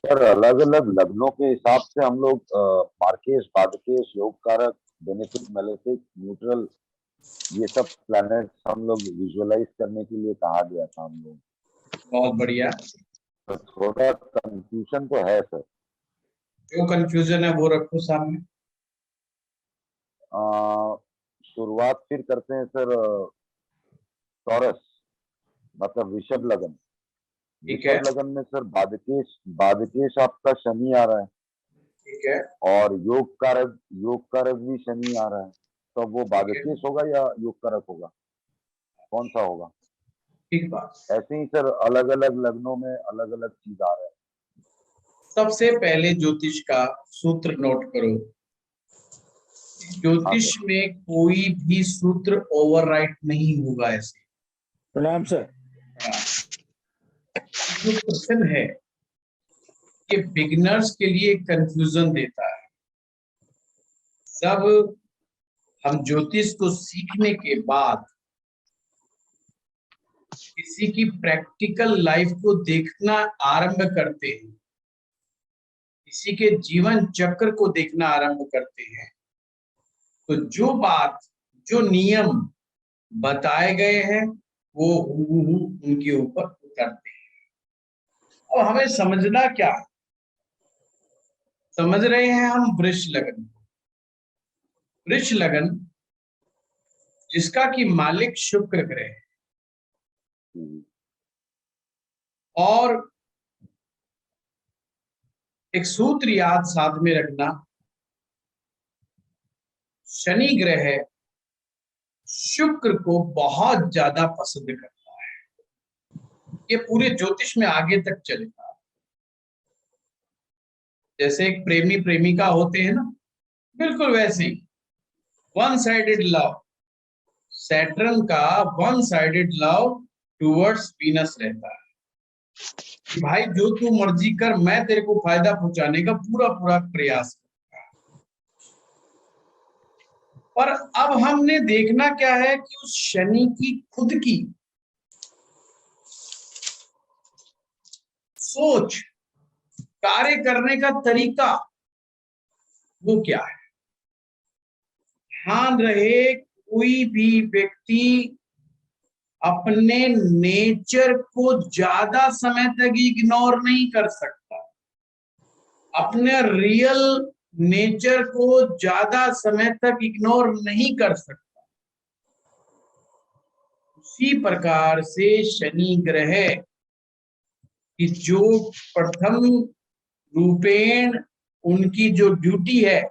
Sir अलग अलग लग्नों के हिसाब से हम लोग मार्केश, बादकेश, योग कारक, बेनिफिक, मेलेफिक, न्यूट्रल, ये सब प्लैनेट्स हम लोग विजुअलाइज करने के लिए कहा गया था हम लोग। बहुत बढ़िया। तो थोड़ा कंफ्यूजन तो है सर। जो कंफ्यूजन है वो रखो सामने। शुरुआत फिर करते हैं सर। टॉरस मतलब ऋषभ लगन। ठीक है। ऋषभ लगन में सर बादकेश, बादकेश आपका शनि आ रहा है। ठीक है। और योग कारक भी शनि आ रहा है। तो वो ठीक है। बादकेश होगा या योग कारक होगा, कौन सा होगा? ठीक बात। ऐसे ही सर अलग अलग लग्नों में अलग अलग चीज आ रहा है। सबसे पहले ज्योतिष का सूत्र नोट करो। हाँ ज्योतिष सर। में कोई भी सूत्र ओवरराइट नहीं होगा ऐसे। प्रणाम सर। जो क्वेश्चन है ये बिगिनर्स के लिए कंफ्यूजन देता है। जब हम ज्योतिष को सीखने के बाद किसी की प्रैक्टिकल लाइफ को देखना आरंभ करते हैं, किसी के जीवन चक्र को देखना आरंभ करते हैं, तो जो बात, जो नियम बताए गए हैं वो हूबहू उनके ऊपर उतरते हैं। और हमें समझना क्या है? समझ रहे हैं हम वृष लगन। वृष लगन जिसका कि मालिक शुक्र ग्रह है, और एक सूत्र याद साथ में रखना, शनि ग्रह शुक्र को बहुत ज्यादा पसंद करता है। ये पूरे ज्योतिष में आगे तक चलेगा। जैसे एक प्रेमी प्रेमिका होते हैं ना, बिल्कुल वैसे ही वन साइडेड लव, सैटर्न का one sided love towards Venus रहता है कि भाई जो तू मर्जी कर, मैं तेरे को फायदा पहुंचाने का पूरा पूरा प्रयास करूंगा। पर अब हमने देखना क्या है कि उस शनि की खुद की सोच, कार्य करने का तरीका वो क्या है। ध्यान रहे, कोई भी व्यक्ति अपने नेचर को ज्यादा समय तक इग्नोर नहीं कर सकता। अपने रियल नेचर को ज्यादा समय तक इग्नोर नहीं कर सकता। उसी प्रकार से शनि ग्रह की जो प्रथम रूपेण उनकी जो ड्यूटी है,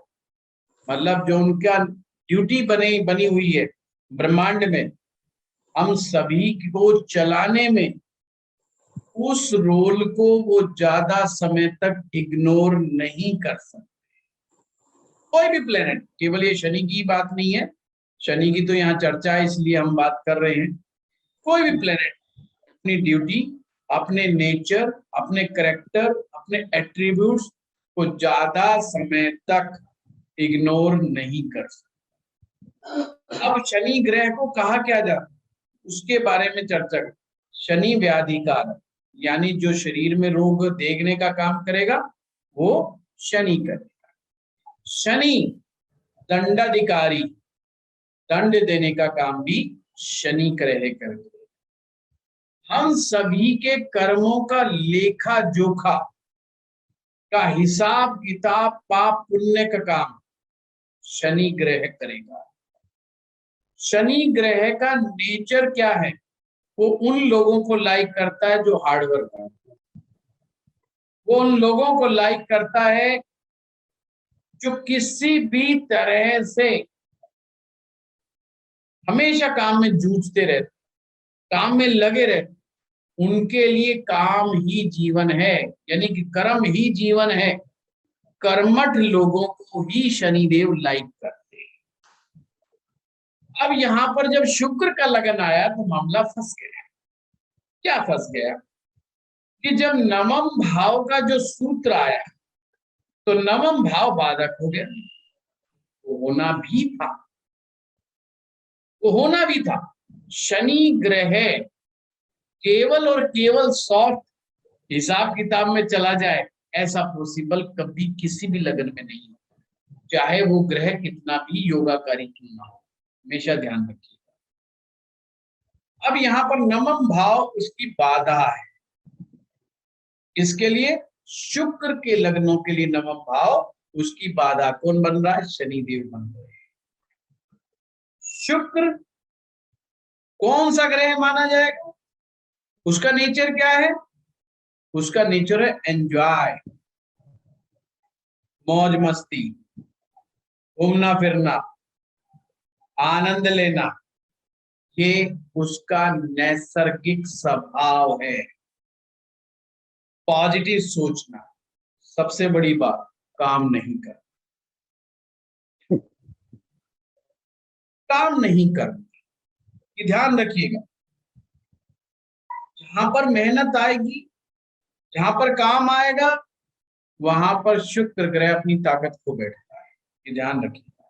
मतलब जो उनका ड्यूटी बनी हुई है ब्रह्मांड में, हम सभी को चलाने में, उस रोल को वो ज्यादा समय तक इग्नोर नहीं कर सकते। कोई भी प्लेनेट, केवल ये शनि की बात नहीं है, शनि की तो यहाँ चर्चा है इसलिए हम बात कर रहे हैं। कोई भी प्लेनेट अपनी ड्यूटी, अपने नेचर, अपने करेक्टर, अपने एट्रीब्यूट्स को ज्यादा समय तक इग्नोर नहीं कर सकता। अब शनि ग्रह को कहा क्या जाता है उसके बारे में चर्चा कर। शनि व्याधिकार, यानी जो शरीर में रोग देखने का काम करेगा वो शनि करेगा। शनि दंडाधिकारी, दंड देने का काम भी शनि ग्रह करते। हम सभी के कर्मों का लेखा जोखा का हिसाब किताब, पाप पुण्य का काम शनि ग्रह करेगा। शनि ग्रह का नेचर क्या है? वो उन लोगों को लाइक करता है जो हार्डवर्क करते हैं। वो उन लोगों को लाइक करता है जो किसी भी तरह से हमेशा काम में जूझते रहते, काम में लगे रहते। उनके लिए काम ही जीवन है, यानी कि कर्म ही जीवन है। कर्मठ लोगों को ही शनिदेव लाइक करते हैं। अब यहां पर जब शुक्र का लगन आया तो मामला फंस गया। क्या फंस गया कि जब नवम भाव का जो सूत्र आया तो नवम भाव बाधक हो गया। वो होना भी था, वो होना भी था। शनि ग्रह केवल और केवल सॉफ्ट हिसाब किताब में चला जाए ऐसा पॉसिबल कभी किसी भी लगन में नहीं होता, चाहे वो ग्रह कितना भी योगाकारी क्यों ना हो, हमेशा ध्यान रखिए। अब यहाँ पर नवम भाव उसकी बाधा है, इसके लिए शुक्र के लग्नों के लिए नवम भाव उसकी बाधा कौन बन रहा है? शनिदेव बन रहे हैं। शुक्र कौन सा ग्रह माना जाएगा? उसका नेचर क्या है? उसका नेचर है एंजॉय, मौज मस्ती, घूमना फिरना, आनंद लेना, ये उसका नैसर्गिक स्वभाव है। पॉजिटिव सोचना, सबसे बड़ी बात, काम नहीं करना, काम नहीं करना, ये ध्यान रखिएगा। जहां पर मेहनत आएगी, जहां पर काम आएगा, वहां पर शुक्र ग्रह अपनी ताकत को बैठता है, ये ध्यान रखिएगा।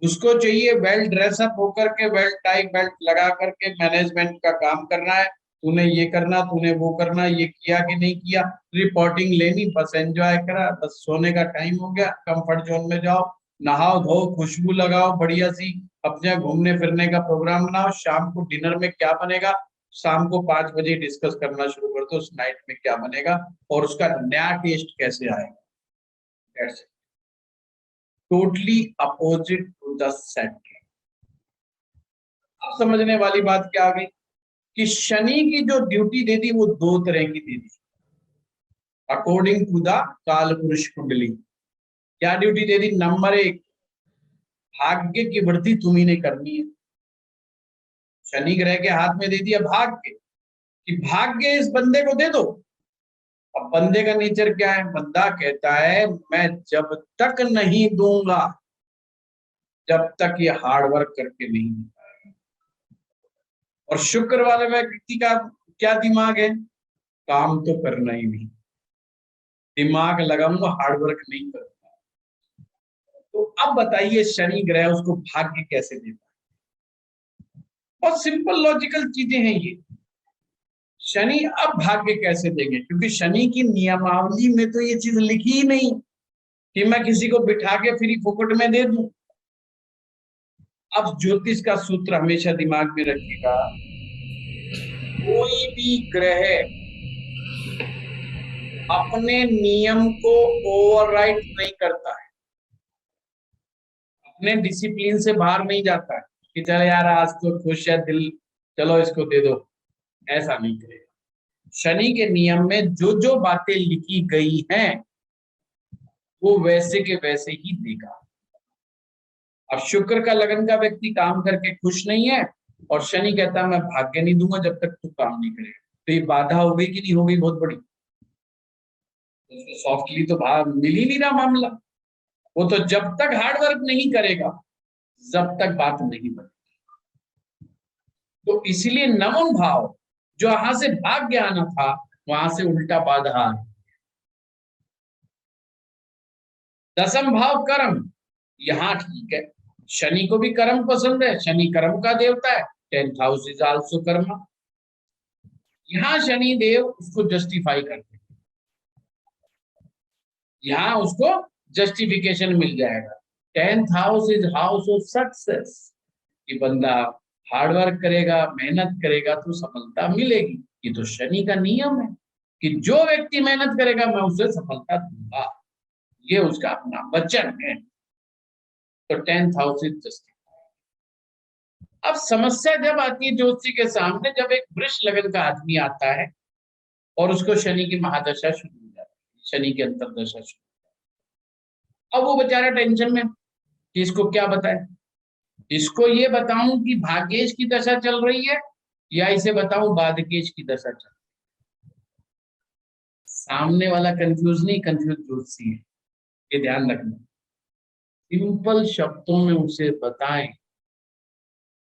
उसको चाहिए वेल ड्रेसअप होकर के, वेल टाई बेल्ट लगा करके मैनेजमेंट का काम करना है, तूने ये करना, तूने वो करना, ये किया कि नहीं किया, रिपोर्टिंग लेनी, बस एंजॉय करा, बस सोने का टाइम हो गया, कंफर्ट जोन में जाओ, नहाओ धो, खुशबू लगाओ बढ़िया सी, अपने घूमने फिरने का प्रोग्राम बनाओ, शाम को डिनर में क्या बनेगा, शाम को 5 बजे डिस्कस करना शुरू कर दो उस नाइट में क्या बनेगा और उसका नया टेस्ट कैसे आएगा। That's totally opposite to the set. अब समझने वाली बात क्या आ गई कि शनि की जो ड्यूटी दे दी वो 2 तरह की दे दी अकॉर्डिंग टू द काल पुरुष कुंडली। क्या ड्यूटी दे दी? नंबर 1, भाग्य की वृद्धि तुम्ही ने करनी है। शनि ग्रह के हाथ में दे दिया भाग्य, कि भाग्य इस बंदे को दे दो। अब बंदे का नेचर क्या है? बंदा कहता है मैं जब तक नहीं दूंगा, जब तक ये हार्ड वर्क करके नहीं दूंगा। और शुक्र वाले व्यक्ति का क्या दिमाग है? काम तो करना ही नहीं, दिमाग लगाऊंगा, हार्ड वर्क नहीं करूंगा। तो अब बताइए शनि ग्रह उसको भाग्य कैसे देता है? बहुत सिंपल लॉजिकल चीजें हैं ये। शनि अब भाग्य कैसे देंगे? क्योंकि शनि की नियमावली में तो ये चीज लिखी ही नहीं कि मैं किसी को बिठा के फ्री फोकट में दे दूं। अब ज्योतिष का सूत्र हमेशा दिमाग में रखिएगा, कोई भी ग्रह अपने नियम को ओवरराइड नहीं करता है, अपने डिसिप्लिन से बाहर नहीं जाता है कि चल यार आज तो खुश है दिल, चलो इसको दे दो, ऐसा नहीं करेगा। शनि के नियम में जो जो बातें लिखी गई हैं वो वैसे के वैसे ही देगा। अब शुक्र का लगन का व्यक्ति काम करके खुश नहीं है और शनि कहता है मैं भाग्य नहीं दूंगा जब तक तू काम नहीं करेगा, तो ये बाधा हो गई कि नहीं हो गई? बहुत बड़ी। तो सॉफ्टली तो मिल ही नहीं रहा मामला। वो तो जब तक हार्ड वर्क नहीं करेगा जब तक बात नहीं बनेगी। तो इसलिए नवम भाव जो यहां से भाग्य आना था वहां से उल्टा बाधा आ रही। दसम भाव कर्म, यहां ठीक है, शनि को भी कर्म पसंद है, शनि कर्म का देवता है, 10th हाउस इज आल्सो कर्म। यहां शनि देव उसको जस्टिफाई करते हैं, यहां उसको जस्टिफिकेशन मिल जाएगा। 10th house is house of success, कि बंदा हार्ड वर्क करेगा, मेहनत करेगा तो सफलता मिलेगी। ये तो शनि का नियम है कि जो व्यक्ति मेहनत करेगा मैं उसे सफलता दूंगा, ये उसका अपना वचन है। तो 10th हाउस इज जस्टिफाई। अब समस्या जब आती है ज्योतिषी के सामने, जब एक वृष लगन का आदमी आता है और उसको शनि की महादशा शुरू हो जाती है, शनि की अंतरदशा शुरू, अब वो बेचारा टेंशन में कि इसको क्या बताए, इसको ये बताऊं कि भाग्येश की दशा चल रही है या इसे बताऊं बाधकेश की दशा चल रही है। सामने वाला कंफ्यूज नहीं, कंफ्यूज ज्योतिषी है, ये ध्यान रखना। सिंपल शब्दों में उसे बताएं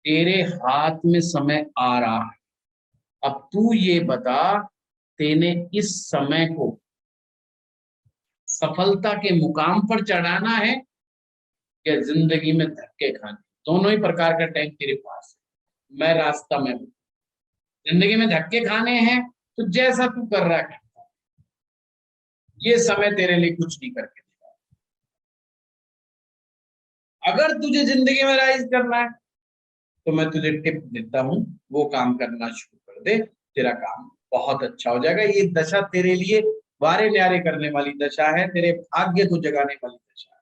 तेरे हाथ में समय आ रहा है, अब तू ये बता तेने इस समय को सफलता के मुकाम पर चढ़ाना है या जिंदगी में धक्के खाने। दोनों ही प्रकार का टाइम तेरे पास है, मैं रास्ता में हूं। जिंदगी में धक्के खाने हैं तो जैसा तू कर रहा है, ये समय तेरे लिए कुछ नहीं करके देगा। अगर तुझे जिंदगी में राइज करना है तो मैं तुझे टिप देता हूं, वो काम करना शुरू कर दे, तेरा काम बहुत अच्छा हो जाएगा। ये दशा तेरे लिए वारे न्यारे करने वाली दशा है, तेरे भाग्य को जगाने वाली दशा है।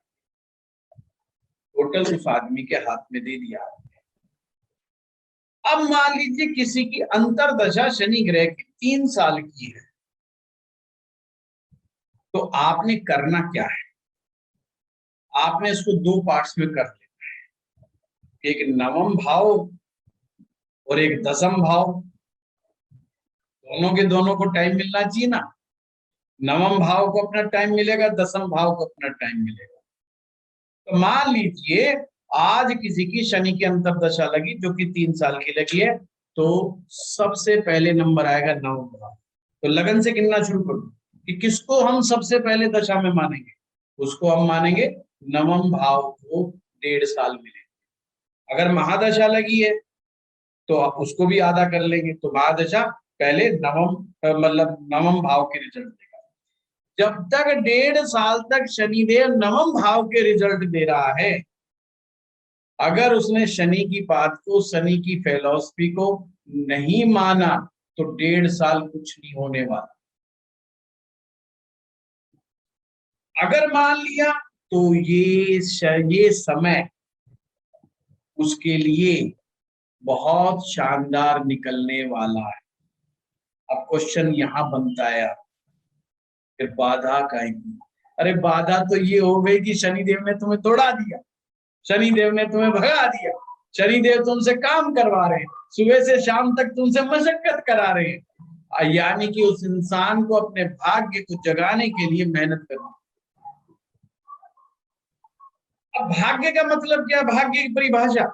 टोटल उस आदमी के हाथ में दे दिया। अब मान लीजिए किसी की अंतरदशा शनि ग्रह की 3 साल की है, तो आपने करना क्या है? आपने इसको 2 पार्ट्स में कर लेना है, एक नवम भाव और एक दसम भाव। दोनों के दोनों को टाइम मिलना चाहिए ना। नवम भाव को अपना टाइम मिलेगा, दसम भाव को अपना टाइम मिलेगा। तो मान लीजिए आज किसी की शनि की अंतरदशा लगी जो कि 3 साल की लगी है, तो सबसे पहले नंबर आएगा नवम भाव। तो लगन से गिनना शुरू करो कि किसको हम सबसे पहले दशा में मानेंगे। उसको हम मानेंगे नवम भाव को 1.5 साल मिले। अगर महादशा लगी है तो आप उसको भी आधा कर लेंगे, तो महादशा पहले नवम मतलब नवम भाव के रिजल्ट देगा। जब तक 1.5 साल तक शनिदेव नवम भाव के रिजल्ट दे रहा है, अगर उसने शनि की बात को, शनि की फिलॉसफी को नहीं माना तो 1.5 साल कुछ नहीं होने वाला। अगर मान लिया तो ये समय उसके लिए बहुत शानदार निकलने वाला है। अब क्वेश्चन यहां बनता है, फिर बाधा कहेंगी। अरे बाधा तो ये हो गई कि शनिदेव ने तुम्हें तोड़ा दिया, शनिदेव ने तुम्हें भगा दिया, शनिदेव तुमसे काम करवा रहे हैं, सुबह से शाम तक तुमसे मशक्कत करा रहे हैं। यानी कि उस इंसान को अपने भाग्य को जगाने के लिए मेहनत करनी। अब भाग्य का मतलब क्या? भाग्य की परिभाषा,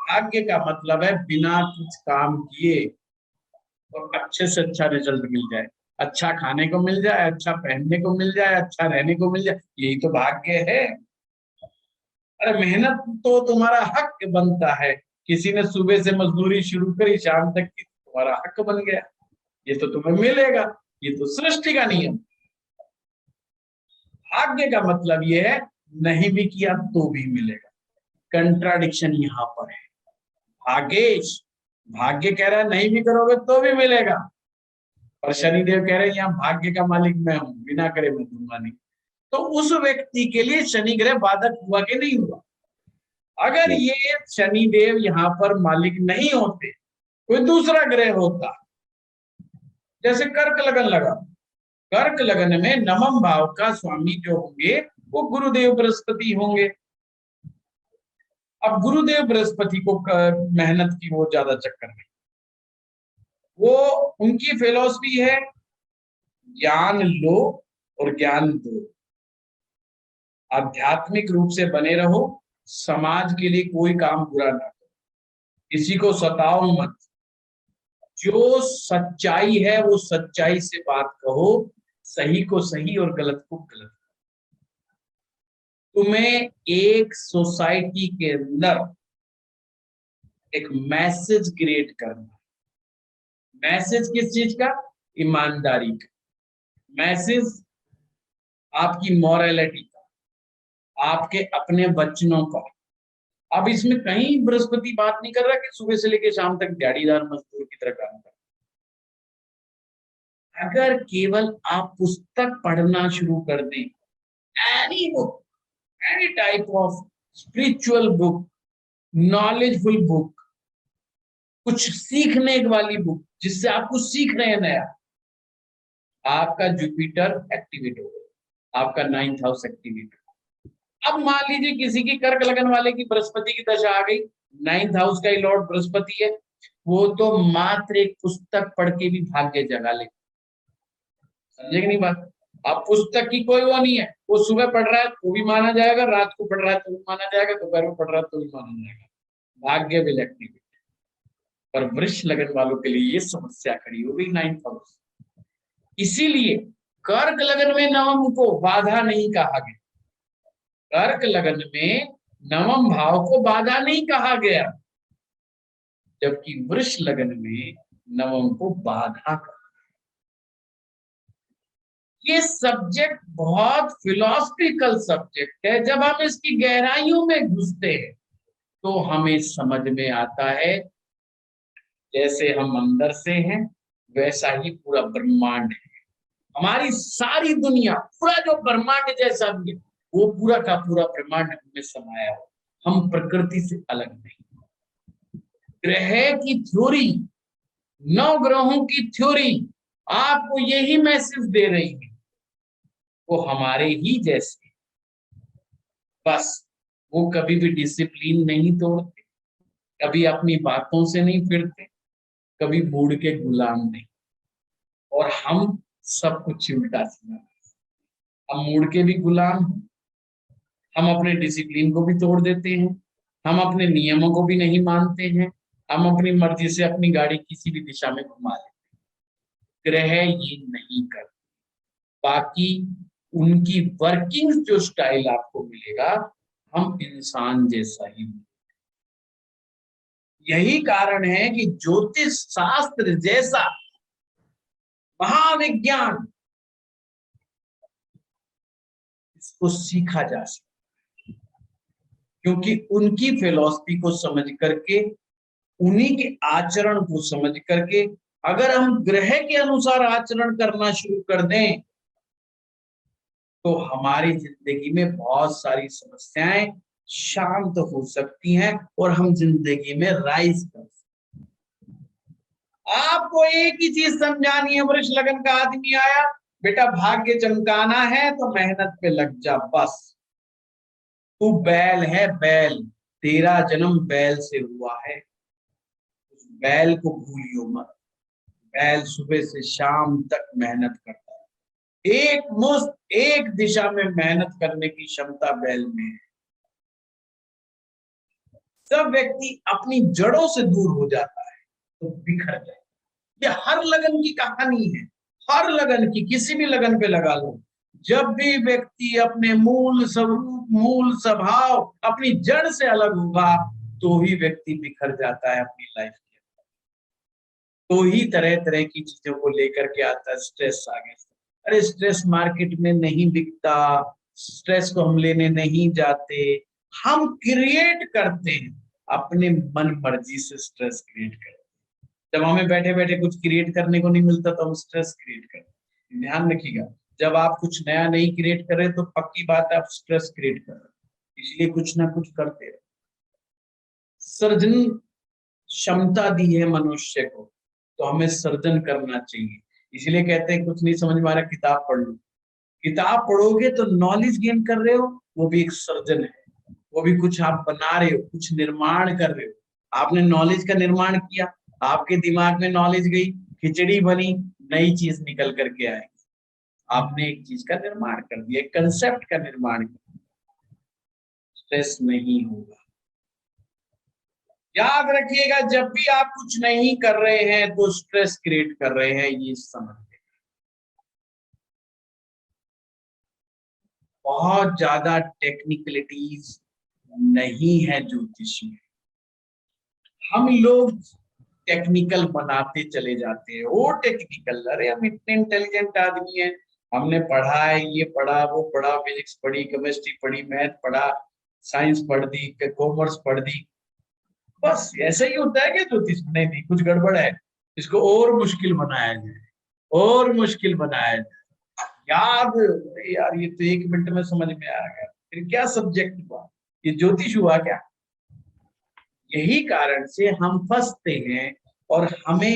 भाग्य का मतलब है बिना कुछ काम किए और अच्छे से अच्छा रिजल्ट मिल जाए, अच्छा खाने को मिल जाए, अच्छा पहनने को मिल जाए, अच्छा रहने को मिल जाए, यही तो भाग्य है। अरे मेहनत तो तुम्हारा हक बनता है। किसी ने सुबह से मजदूरी शुरू करी, शाम तक की, तुम्हारा हक बन गया, ये तो तुम्हें मिलेगा। ये तो सृष्टि का नियम। भाग्य का मतलब ये है नहीं भी किया तो भी मिलेगा। कंट्राडिक्शन यहाँ पर है। भाग्येश, भाग्य कह रहा है नहीं भी करोगे तो भी मिलेगा, और शनिदेव कह रहे हैं यहाँ भाग्य का मालिक मैं हूं, बिना करे मैं दूंगा नहीं। तो उस व्यक्ति के लिए शनि ग्रह बाधक हुआ कि नहीं हुआ? अगर ये शनिदेव यहाँ पर मालिक नहीं होते, कोई दूसरा ग्रह होता, जैसे कर्क लगन लगा, कर्क लगन में नवम भाव का स्वामी जो होंगे वो गुरुदेव बृहस्पति होंगे। अब गुरुदेव बृहस्पति को मेहनत की वो ज्यादा चक्कर नहीं, वो उनकी फिलॉसफी है ज्ञान लो और ज्ञान दो, आध्यात्मिक रूप से बने रहो, समाज के लिए कोई काम बुरा ना करो, किसी को सताओ मत, जो सच्चाई है वो सच्चाई से बात कहो, सही को सही और गलत को गलत। तुम्हें एक सोसाइटी के अंदर एक मैसेज क्रिएट करना। मैसेज किस चीज का? ईमानदारी का मैसेज, आपकी मॉरलिटी का, आपके अपने वचनों का। अब इसमें कहीं बृहस्पति बात नहीं कर रहा कि सुबह से लेकर शाम तक दिहाड़ीदार मजदूर की तरह काम कर। अगर केवल आप पुस्तक पढ़ना शुरू कर दें, any book, any type of spiritual book, knowledgeful book, कुछ सीखने वाली बुक जिससे आप कुछ सीख रहे हैं नया, आपका जुपिटर एक्टिवेट हो गया, आपका 9th हाउस एक्टिवेट हो। अब मान लीजिए किसी की कर्क लगन वाले की बृहस्पति की दशा आ गई, 9th हाउस का ही लॉर्ड बृहस्पति है, वो तो मात्र एक पुस्तक पढ़ के भी भाग्य जगा ले। समझे कि नहीं बात? अब पुस्तक की कोई वो नहीं है, वो सुबह पढ़ रहा है तो भी माना जाएगा, रात को पढ़ रहा है तो भी माना जाएगा, दोपहर में पढ़ रहा है तो भी माना जाएगा, भाग्य विल एक्टिवेट। पर वृष लगन वालों के लिए ये समस्या खड़ी हो गई 9th हाउस। इसीलिए कर्क लगन में नवम को बाधा नहीं कहा गया, कर्क लगन में नवम भाव को बाधा नहीं कहा गया, जबकि वृष लगन में नवम को बाधा कहा। ये सब्जेक्ट बहुत फिलोसफिकल सब्जेक्ट है। जब हम इसकी गहराइयों में घुसते हैं तो हमें समझ में आता है जैसे हम अंदर से हैं वैसा ही पूरा ब्रह्मांड है। हमारी सारी दुनिया, पूरा जो ब्रह्मांड जैसा भी है, वो पूरा का पूरा ब्रह्मांड में समाया हो। हम प्रकृति से अलग नहीं। ग्रह की थ्योरी, 9 ग्रहों की थ्योरी आपको यही मैसेज दे रही है, वो हमारे ही जैसे, बस वो कभी भी डिसिप्लिन नहीं तोड़ते, कभी अपनी बातों से नहीं फिरते, कभी मूड के गुलाम नहीं। और हम सब कुछ उल्टा सीधा, हम मूड के भी गुलाम हैं, हम अपने डिसिप्लिन को भी तोड़ देते हैं, हम अपने नियमों को भी नहीं मानते हैं, हम अपनी मर्जी से अपनी गाड़ी किसी भी दिशा में घुमा लेते हैं। ग्रह ये नहीं करते। बाकी उनकी वर्किंग जो स्टाइल आपको मिलेगा, हम इंसान जैसा ही। यही कारण है कि ज्योतिष शास्त्र जैसा महाविज्ञान, इसको सीखा जा सकता, क्योंकि उनकी फिलॉसफी को समझ करके, उन्हीं के आचरण को समझ करके अगर हम ग्रह के अनुसार आचरण करना शुरू कर दें तो हमारी जिंदगी में बहुत सारी समस्याएं शांत हो सकती हैं और हम जिंदगी में राइज कर सकते हैं। आपको एक ही चीज समझानी है, वृष लगन का आदमी आया, बेटा भाग्य चमकाना है तो मेहनत पे लग जा, बस तू बैल है, बैल, तेरा जन्म बैल से हुआ है, उस बैल को भूलियो मत। बैल सुबह से शाम तक मेहनत करता है, एक मुश्त एक दिशा में मेहनत करने की क्षमता बैल में है। जब व्यक्ति अपनी जड़ों से दूर हो जाता है तो बिखर जाए। ये हर लगन की कहानी है, हर लगन की, किसी भी लगन पे लगा लो। जब भी व्यक्ति अपने मूल स्वरूप, मूल स्वभाव, अपनी जड़ से अलग होगा तो ही व्यक्ति बिखर जाता है अपनी लाइफ के अंदर। तो ही तरह तरह की चीजों को लेकर के आता है स्ट्रेस आगे। अरे स्ट्रेस मार्केट में नहीं बिकता, स्ट्रेस को हम लेने नहीं जाते, हम क्रिएट करते हैं, अपने मन मर्जी से स्ट्रेस क्रिएट करते हैं। जब हमें बैठे बैठे कुछ क्रिएट करने को नहीं मिलता तो हम स्ट्रेस क्रिएट करते हैं। ध्यान रखिएगा, जब आप कुछ नया नहीं क्रिएट कर रहे तो पक्की बात है आप स्ट्रेस क्रिएट कर रहे हैं, इसलिए कुछ ना कुछ करते रहे। सर्जन क्षमता दी है मनुष्य को तो हमें सर्जन करना चाहिए। इसलिए कहते हैं कुछ नहीं समझ में आ रहा किताब पढ़ लो। किताब पढ़ोगे तो नॉलेज गेन कर रहे हो, वो भी एक सर्जन है, वो भी कुछ आप बना रहे हो, कुछ निर्माण कर रहे हो। आपने नॉलेज का निर्माण किया, आपके दिमाग में नॉलेज गई, खिचड़ी बनी, नई चीज निकल करके आएगी। आपने एक चीज का निर्माण कर दिया, एक कंसेप्ट का निर्माण किया। स्ट्रेस नहीं होगा। याद रखिएगा, जब भी आप कुछ नहीं कर रहे हैं तो स्ट्रेस क्रिएट कर रहे हैं, ये समझ लें। बहुत ज्यादा टेक्निकलिटीज नहीं है ज्योतिष में। हम लोग टेक्निकल बनाते चले जाते हैं, वो टेक्निकल, अरे हम इतने इंटेलिजेंट आदमी हैं, हमने पढ़ा है, ये पढ़ा, वो पढ़ा, फिजिक्स पढ़ी, केमिस्ट्री पढ़ी, मैथ पढ़ा, साइंस पढ़ दी, कॉमर्स पढ़ दी, बस ऐसा ही होता है क्या ज्योतिष? नहीं नहीं, कुछ गड़बड़ है, इसको और मुश्किल बनाया जाए, और मुश्किल बनाया जाए। याद, यार ये तो 1 मिनट में समझ में आ गया, फिर क्या सब्जेक्ट हुआ, ये ज्योतिष हुआ क्या? यही कारण से हम फंसते हैं और हमें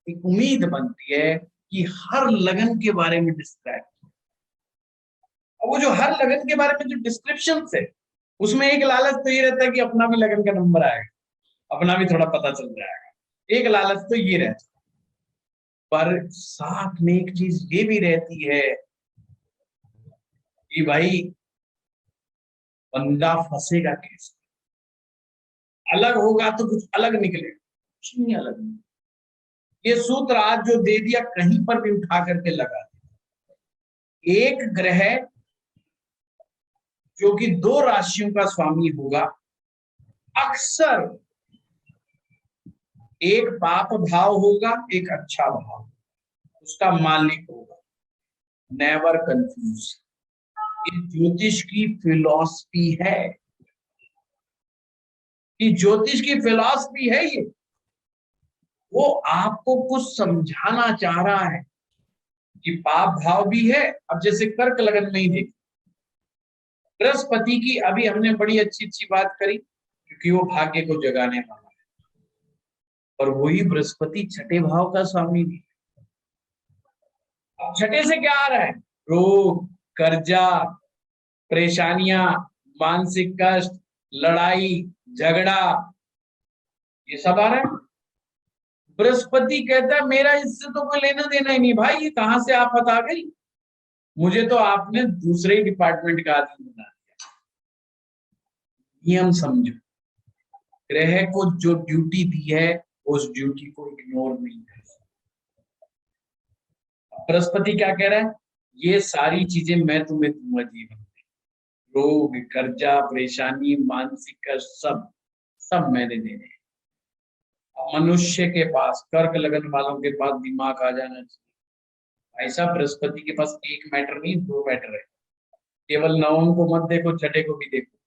एक उम्मीद बनती है कि हर लगन के बारे में डिस्क्राइब, और वो जो हर लगन के बारे में जो डिस्क्रिप्शन है उसमें एक लालच तो ये रहता है कि अपना भी लगन का नंबर आएगा, अपना भी थोड़ा पता चल जाएगा, एक लालच तो ये रहता है। पर साथ में एक चीज ये भी रहती है कि भाई बंदा फंसेगा कैसे, अलग होगा तो कुछ अलग निकलेगा, कुछ नहीं अलग नहीं। ये सूत्र आज जो दे दिया कहीं पर भी उठा करके लगा दिया। एक ग्रह जो कि 2 राशियों का स्वामी होगा, अक्सर एक पाप भाव होगा, एक अच्छा भाव, उसका मालिक होगा। Never confuse. ये ज्योतिष की फिलॉसफी है, कि ज्योतिष की फिलॉसफी है ये। वो आपको कुछ समझाना चाह रहा है कि पाप भाव भी है। अब जैसे कर्क लगन में ही देखिए, बृहस्पति की अभी हमने बड़ी अच्छी अच्छी बात करी, क्योंकि वो भाग्य को जगाने वाला है, और वही बृहस्पति छठे भाव का स्वामी भी। अब छठे से क्या आ रहा है? रोग, कर्जा, परेशानियां, मानसिक कष्ट, लड़ाई झगड़ा, ये सब आ रहा है। बृहस्पति कहता है मेरा इससे तो कोई लेना देना ही नहीं भाई, ये कहां से आफत आ गई, मुझे तो आपने दूसरे ही डिपार्टमेंट का आदमी बना दिया। नियम समझो, ग्रह को जो ड्यूटी दी है उस ड्यूटी को इग्नोर नहीं कर सकते। बृहस्पति क्या कह रहा है? ये सारी चीजें मैं तुम्हें दूंगा जीवन में, रोग, कर्जा, परेशानी, मानसिक कष्ट, सब सब मैंने देने हैं। मनुष्य के पास, कर्क लगन वालों के पास दिमाग आ जाना चाहिए। ऐसा बृहस्पति के पास एक मैटर नहीं, दो मैटर है। केवल नवम को मत देखो, छठे को भी देखो।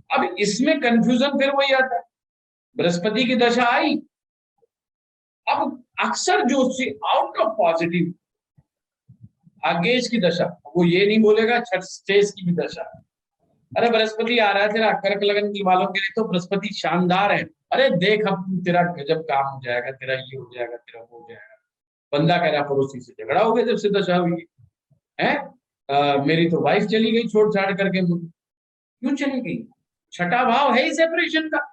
अब इसमें कंफ्यूजन फिर वही आता है, बृहस्पति की दशा आई, अब अक्सर जो आउट ऑफ पॉजिटिव भाग्येश की दशा, वो ये नहीं बोलेगा छठ स्टेज की भी दशा। अरे बृहस्पति आ रहा है तेरा कर्क लगन वालों के लिए, तो बृहस्पति शानदार है, अरे देख अब तेरा गजब काम हो जाएगा, तेरा ये हो जाएगा, तेरा वो हो जाएगा। बंदा कह रहा पड़ोसी से झगड़ा हो गया जब से दशा हुई है, मेरी तो वाइफ चली गई छोड़ छाड़ करके। क्यों चली गई? छठा भाव है ही सेपरेशन का।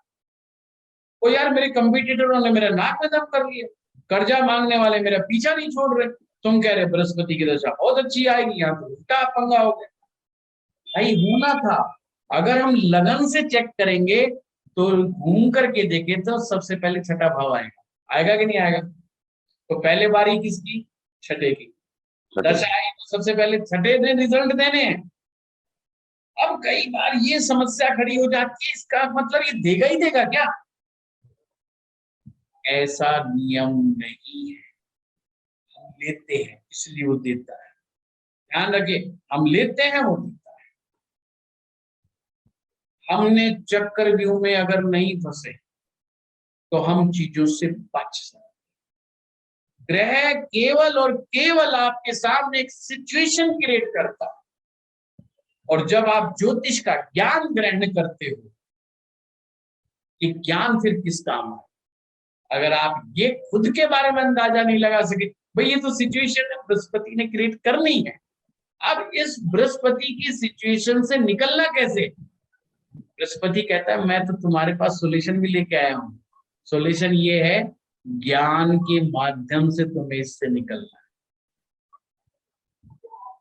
ओ यार, मेरे कंपटीटरों ने मेरा नाक में दम कर लिया, कर्जा मांगने वाले मेरा पीछा नहीं छोड़ रहे, तुम कह रहे बृहस्पति की दशा बहुत अच्छी आएगी, यहाँ तो उल्टा पंगा हो गया। भाई होना था, अगर हम लगन से चेक करेंगे तो घूम करके देखें तो सबसे पहले छठा भाव आएगा, आएगा कि नहीं आएगा? तो पहले बारी किसकी? छठे की। दशा आई तो सबसे पहले छठे ने रिजल्ट देने हैं। अब कई बार ये समस्या खड़ी हो जाती है, इसका मतलब ये देगा ही देगा क्या? ऐसा नियम नहीं है, हम लेते हैं इसलिए वो देता है। ध्यान रखिए, हम लेते हैं वो देता है। हमने चक्रव्यूह में अगर नहीं फंसे तो हम चीजों से बच सकते। ग्रह केवल और केवल आपके सामने एक सिचुएशन क्रिएट करता है, और जब आप ज्योतिष का ज्ञान ग्रहण करते हो, ये ज्ञान फिर किस काम है? अगर आप ये खुद के बारे में अंदाजा नहीं लगा सके, भाई ये तो सिचुएशन है बृहस्पति ने क्रिएट करनी है, अब इस बृहस्पति की सिचुएशन से निकलना कैसे? बृहस्पति कहता है मैं तो तुम्हारे पास सॉल्यूशन भी लेके आया हूं। सॉल्यूशन ये है, ज्ञान के माध्यम से तुम्हें इससे निकलना है।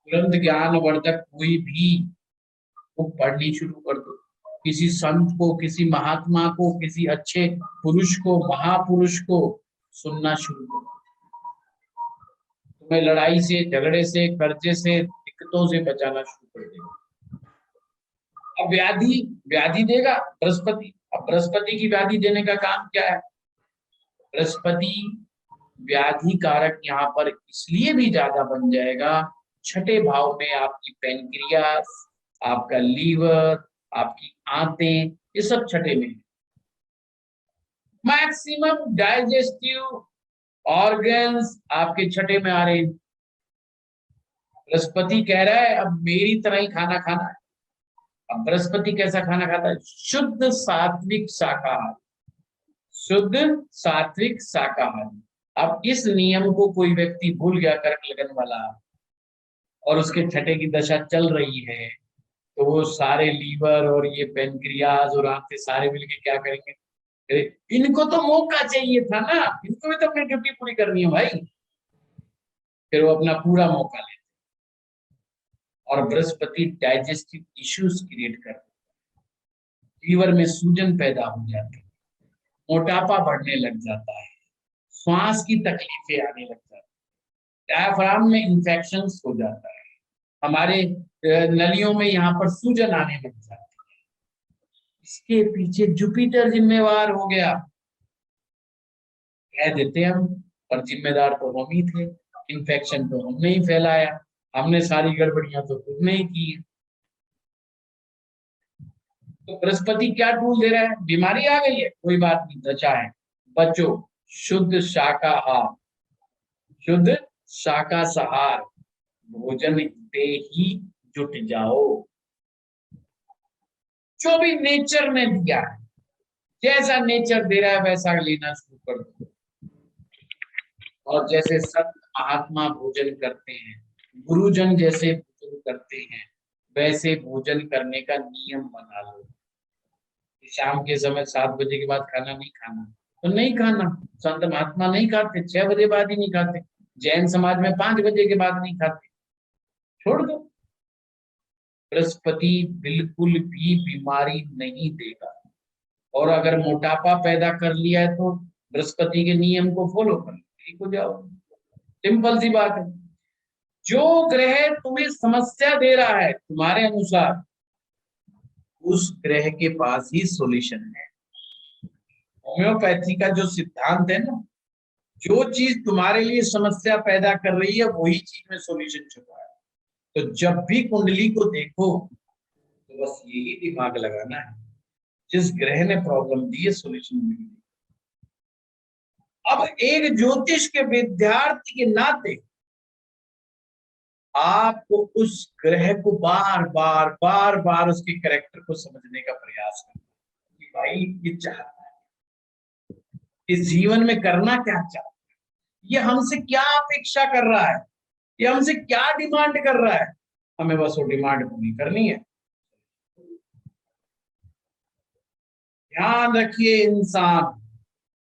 तुरंत ज्ञानवर्धक कोई भी वो पढ़नी शुरू कर दो, किसी संत को, किसी महात्मा को, किसी अच्छे पुरुष को, महापुरुष को सुनना शुरू करो। तुम्हें लड़ाई से, झगड़े से, कर्जे से, दिक्कतों से बचाना शुरू कर देगा। अब व्याधि, व्याधि देगा बृहस्पति। अब बृहस्पति की व्याधि देने का काम क्या है? बृहस्पति व्याधि कारक यहाँ पर इसलिए भी ज्यादा बन जाएगा, छठे भाव में आपकी पेनक्रियास, आपका लीवर, आपकी आंतें, ये सब छठे में है। मैक्सिमम डाइजेस्टिव ऑर्गन्स आपके छठे में आ रहे हैं। बृहस्पति कह रहा है अब मेरी तरह ही खाना खाना है। अब बृहस्पति कैसा खाना खाता है? शुद्ध सात्विक शाकाहारी, शुद्ध सात्विक शाकाहारी। अब इस नियम को कोई व्यक्ति भूल गया, कर्क लगन वाला, और उसके छठे की दशा चल रही है, तो वो सारे लीवर और ये पेनक्रियाज और आंतें सारे मिलके क्या करेंगे? इनको तो मौका चाहिए था ना, इनको भी तो अपनी ड्यूटी पूरी करनी है भाई। फिर वो अपना पूरा मौका लेते, और बृहस्पति डाइजेस्टिव इश्यूज क्रिएट करते हैं, लीवर में सूजन पैदा हो जाती है, मोटापा बढ़ने लग जाता है, श्वास की तकलीफें आने लग जाती है, डायफ्राम में इंफेक्शंस हो जाता है, हमारे नलियों में यहाँ पर सूजन आने लग जाती है। इसके पीछे जुपिटर जिम्मेवार हो गया, कह देते हम, पर जिम्मेदार तो हम ही थे। इन्फेक्शन तो हमने ही फैलाया, हमने सारी गड़बड़ियां तो खुद ने ही की है। तो बृहस्पति क्या टूल दे रहा है? बीमारी आ गई है, कोई बात नहीं, दशा है, बचो, शुद्ध शाकाहार, शुद्ध शाकाहार, भोजन हिते ही जुट जाओ। जो भी नेचर ने दिया है, जैसा नेचर दे रहा है वैसा लेना शुरू कर दो। और जैसे संत महात्मा भोजन करते हैं, गुरुजन जैसे भोजन करते हैं, वैसे भोजन करने का नियम बना लो। शाम के समय 7 बजे के बाद खाना नहीं खाना, तो नहीं खाना। संत महात्मा नहीं खाते, 6 बजे बाद ही नहीं खाते। जैन समाज में 5 बजे के बाद नहीं खाते, छोड़ दो। बृहस्पति बिल्कुल भी बीमारी नहीं देगा। और अगर मोटापा पैदा कर लिया है तो बृहस्पति के नियम को फॉलो कर लो, ठीक हो जाओ। सिंपल सी बात है। जो ग्रह तुम्हें समस्या दे रहा है तुम्हारे अनुसार, उस ग्रह के पास ही सॉल्यूशन है। होम्योपैथी का जो सिद्धांत है ना, जो चीज तुम्हारे लिए समस्या पैदा कर रही है वही चीज में सॉल्यूशन छुपा है। तो जब भी कुंडली को देखो तो बस यही दिमाग लगाना है, जिस ग्रह ने प्रॉब्लम दी है सॉल्यूशन मिल। अब एक ज्योतिष के विद्यार्थी के नाते आपको उस ग्रह को बार बार बार बार उसके कैरेक्टर को समझने का प्रयास करना कि भाई ये चाहता है, इस जीवन में करना क्या चाहता है, ये हमसे क्या अपेक्षा कर रहा है, ये हमसे क्या डिमांड कर रहा है, हमें बस वो डिमांड पूरी करनी है। ध्यान रखिए, इंसान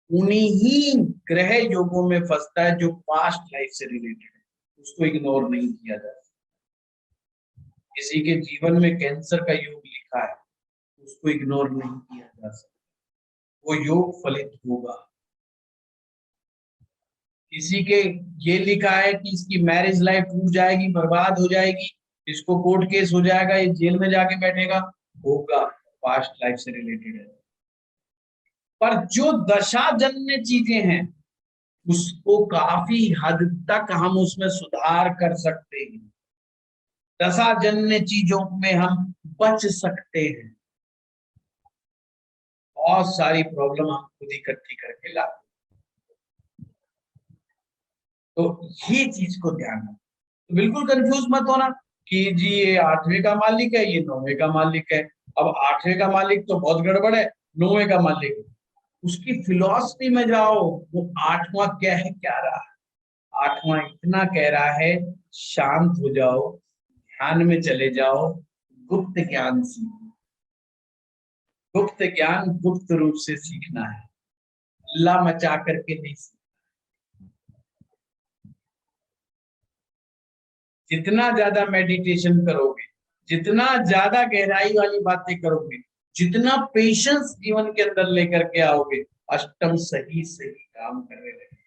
उन्हीं ही ग्रह योगों में फंसता है जो पास्ट लाइफ से रिलेटेड है, उसको इग्नोर नहीं किया जा सकता। किसी के जीवन में कैंसर का योग लिखा है, उसको इग्नोर नहीं किया जा सकता, वो योग फलित होगा। किसी के ये लिखा है कि इसकी मैरिज लाइफ टूट जाएगी, बर्बाद हो जाएगी, इसको कोर्ट केस हो जाएगा, ये जेल में जाके बैठेगा, होगा, पास्ट लाइफ से रिलेटेड है। पर जो दशा जन्य चीजें हैं उसको काफी हद तक हम उसमें सुधार कर सकते हैं। दशा जन्य चीजों में हम बच सकते हैं। बहुत सारी प्रॉब्लम हम खुद इकट्ठी करके लाते, तो ये चीज को ध्यान रखो। तो बिल्कुल कंफ्यूज मत होना कि जी ये 8वें का मालिक है, ये 9वें का मालिक है। अब 8वें का मालिक तो बहुत गड़बड़ है, 9वें का मालिक, उसकी फिलॉसफी में जाओ, वो 8वां क्या रहा है। 8वां इतना कह रहा है, शांत हो जाओ, ध्यान में चले जाओ, गुप्त ज्ञान सीखो। गुप्त ज्ञान गुप्त रूप से सीखना है, हल्ला मचा करके नहीं सीखना। जितना ज्यादा मेडिटेशन करोगे, जितना ज्यादा गहराई वाली बातें करोगे, जितना पेशेंस जीवन के अंदर लेकर के आओगे, अष्टम सही सही काम करने लगेगा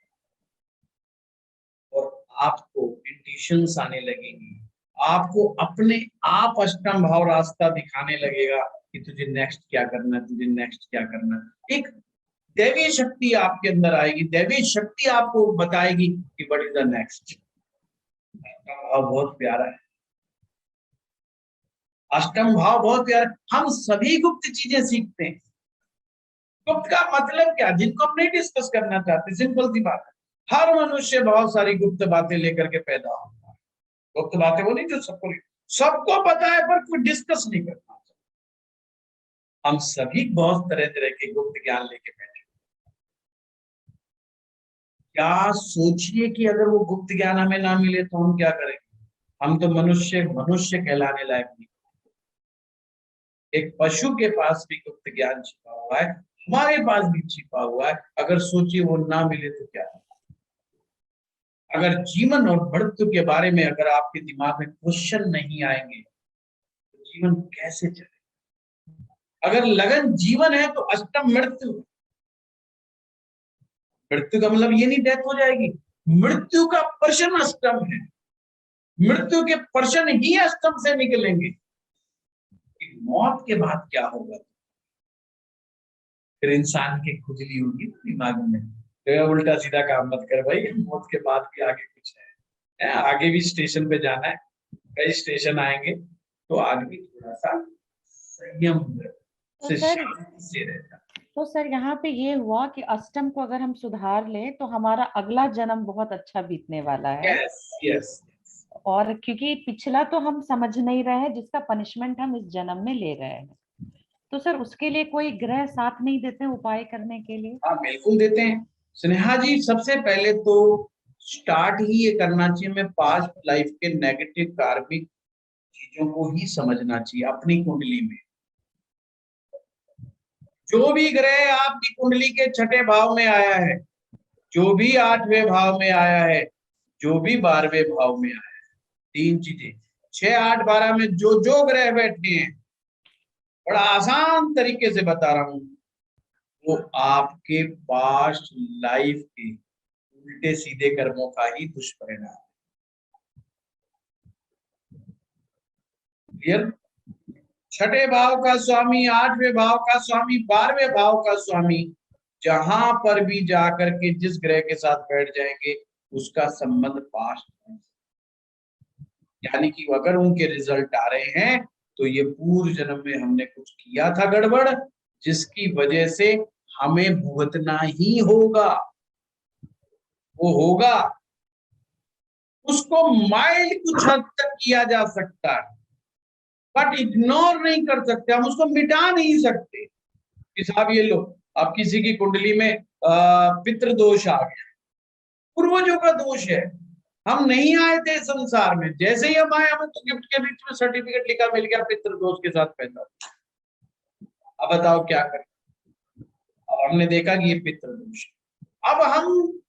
और आपको इंट्यूशंस आने लगेंगी। आपको अपने आप अष्टम भाव रास्ता दिखाने लगेगा कि तुझे नेक्स्ट क्या करना है, तुझे नेक्स्ट क्या करना है। एक दैवीय शक्ति आपके अंदर आएगी, दैवीय शक्ति आपको बताएगी कि व्हाट इज द नेक्स्ट। भाव बहुत प्यारा है, अष्टम भाव बहुत प्यारा। हम सभी गुप्त चीजें सीखते हैं। गुप्त का मतलब क्या, जिनको हम नहीं डिस्कस करना चाहते, सिंपल सी बात है। हर मनुष्य बहुत सारी गुप्त बातें लेकर के पैदा होता है। गुप्त बातें वो नहीं जो सबको पता है पर कोई डिस्कस नहीं करता। हम सभी बहुत तरह तरह के गुप्त ज्ञान लेके बैठे। क्या सोचिए कि अगर वो गुप्त ज्ञान हमें ना मिले तो हम क्या करेंगे। हम तो मनुष्य मनुष्य कहलाने लायक नहीं। एक पशु के पास भी गुप्त ज्ञान छिपा हुआ है, हमारे पास भी छिपा हुआ है। अगर सोचिए वो ना मिले तो क्या। अगर जीवन और मृत्यु के बारे में अगर आपके दिमाग में क्वेश्चन नहीं आएंगे तो जीवन कैसे चले। अगर लगन जीवन है तो अष्टम मृत्यु। मृत्यु का मतलब ये नहीं डेथ हो जाएगी, मृत्यु का प्रश्न अष्टम है। मृत्यु के प्रश्न ही अष्टम से निकलेंगे। मौत के बाद क्या होगा, फिर इंसान की खुजली होगी दिमाग में, तो उल्टा सीधा काम मत कर भाई, मौत के बाद भी आगे कुछ है। आगे भी स्टेशन पे जाना है, कई स्टेशन आएंगे, तो आगे थोड़ा सा संयम तो से सर शांति से रहना। तो सर यहाँ पे ये हुआ कि अष्टम को अगर हम सुधार लें तो हमारा अगला जन्म बहुत अच्छा बीतने वाला है। Yes yes. और क्योंकि पिछला तो हम समझ नहीं रहे हैं, जिसका पनिशमेंट हम इस जन्म में ले रहे हैं, तो सर उसके लिए कोई ग्रह साथ नहीं देते उपाय करने के लिए? हाँ बिल्कुल देते हैं स्नेहा जी। सबसे पहले तो स्टार्ट ही ये करना चाहिए, मैं पास्ट लाइफ के नेगेटिव कार्मिक चीजों को ही समझना चाहिए अपनी कुंडली में। जो भी ग्रह आपकी कुंडली के छठे भाव में आया है, जो भी आठवें भाव में आया है, जो भी 12वें भाव में आया है, तीन चीजें 6, 8, 12 में जो जो ग्रह बैठे हैं, बड़ा आसान तरीके से बता रहा हूं, वो आपके पास्ट लाइफ के उल्टे सीधे कर्मों का ही दुष्परिणाम। क्लियर? छठे भाव का स्वामी, आठवें भाव का स्वामी, 12वें भाव का स्वामी, जहां पर भी जाकर के जिस ग्रह के साथ बैठ जाएंगे उसका संबंध पास्ट है। यानी कि अगर उनके रिजल्ट आ रहे हैं तो ये पूर्व जन्म में हमने कुछ किया था गड़बड़, जिसकी वजह से हमें भुगतना ही होगा। वो होगा, उसको माइल्ड कुछ हद तक किया जा सकता है, बट इग्नोर नहीं कर सकते, हम उसको मिटा नहीं सकते कि साहब ये लो, अब किसी की कुंडली में पितृ दोष आ गया, पूर्वजों का दोष है, हम नहीं आए थे संसार में, जैसे ही हम आए हमें तो गिफ्ट के बीच में सर्टिफिकेट लिखा मिल गया पितृ दोष के साथ पैदा। अब बताओ क्या करें? अब हमने देखा कि ये पितृ दोष, अब हम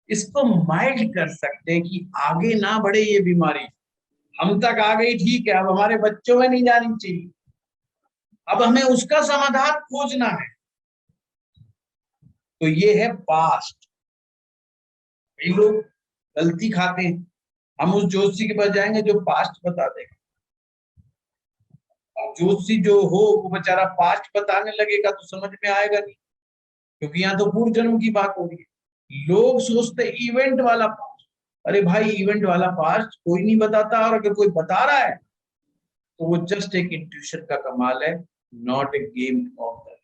इसको माइल्ड कर सकते हैं कि आगे ना बढ़े ये बीमारी, हम तक आ गई ठीक है, अब हमारे बच्चों में नहीं जानी चाहिए, अब हमें उसका समाधान खोजना है। तो ये है पास्ट। कई लोग गलती खाते हैं, हम उस ज्योतिषी के पास जाएंगे जो पास्ट बता देगा, अब ज्योतिषी जो हो वो बेचारा पास्ट बताने लगेगा तो समझ में आएगा नहीं, क्योंकि यहाँ तो पूर्व जन्म की बात हो रही है। लोग सोचते इवेंट वाला पास्ट, अरे भाई इवेंट वाला पास्ट कोई नहीं बताता, और अगर कोई बता रहा है तो वो जस्ट एक इंट्यूशन का कमाल है, not a game of the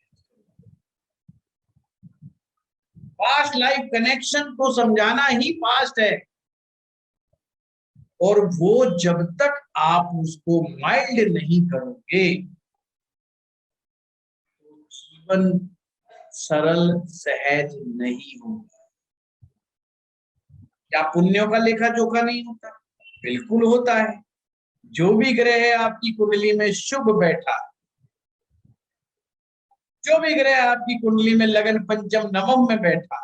past life connection को समझाना ही पास्ट है। और वो जब तक आप उसको माइल्ड नहीं करोगे तो जीवन सरल सहज नहीं होगा। क्या पुण्यों का लेखा जोखा नहीं होता? बिल्कुल होता है। जो भी ग्रह है आपकी कुंडली में शुभ बैठा, जो भी ग्रह आपकी कुंडली में लगन पंचम नवम में बैठा,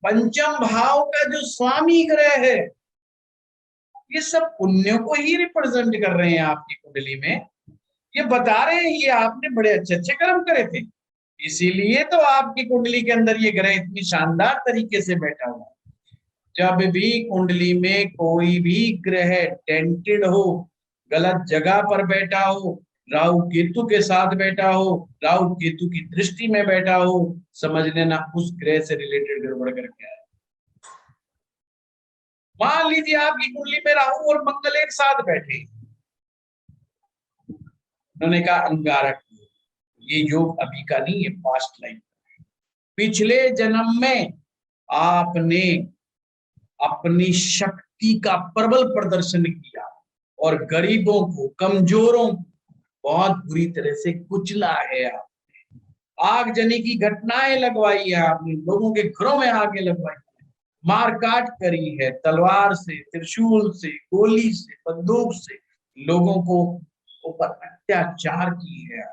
पंचम भाव का जो स्वामी ग्रह है, ये सब पुण्यों को ही रिप्रेजेंट कर रहे हैं आपकी कुंडली में। ये बता रहे हैं ये आपने बड़े अच्छे अच्छे कर्म करे थे, इसीलिए तो आपकी कुंडली के अंदर ये ग्रह इतनी शानदार तरीके से बैठा हुआ। जब भी कुंडली में कोई भी ग्रह टेंटेड हो, गलत जगह पर बैठा हो, राहु केतु के साथ बैठा हो, राहु केतु की दृष्टि में बैठा हो, समझ लेना उस ग्रह से रिलेटेड गड़बड़ करके आया। मान लीजिए आपकी कुंडली में राहु और मंगल एक साथ बैठे, उन्होंने कहा अंगारक, ये योग अभी का नहीं है, पास्ट लाइफ। पिछले जन्म में आपने अपनी शक्ति का प्रबल प्रदर्शन किया और गरीबों को, कमजोरों को बहुत बुरी तरह से कुचला है। आपने आगजनी की घटनाएं लगवाई है, आपने लोगों के घरों में आगे लगवाई है, मारकाट करी है, तलवार से, त्रिशूल से, गोली से, बंदूक से लोगों को ऊपर अत्याचार की है।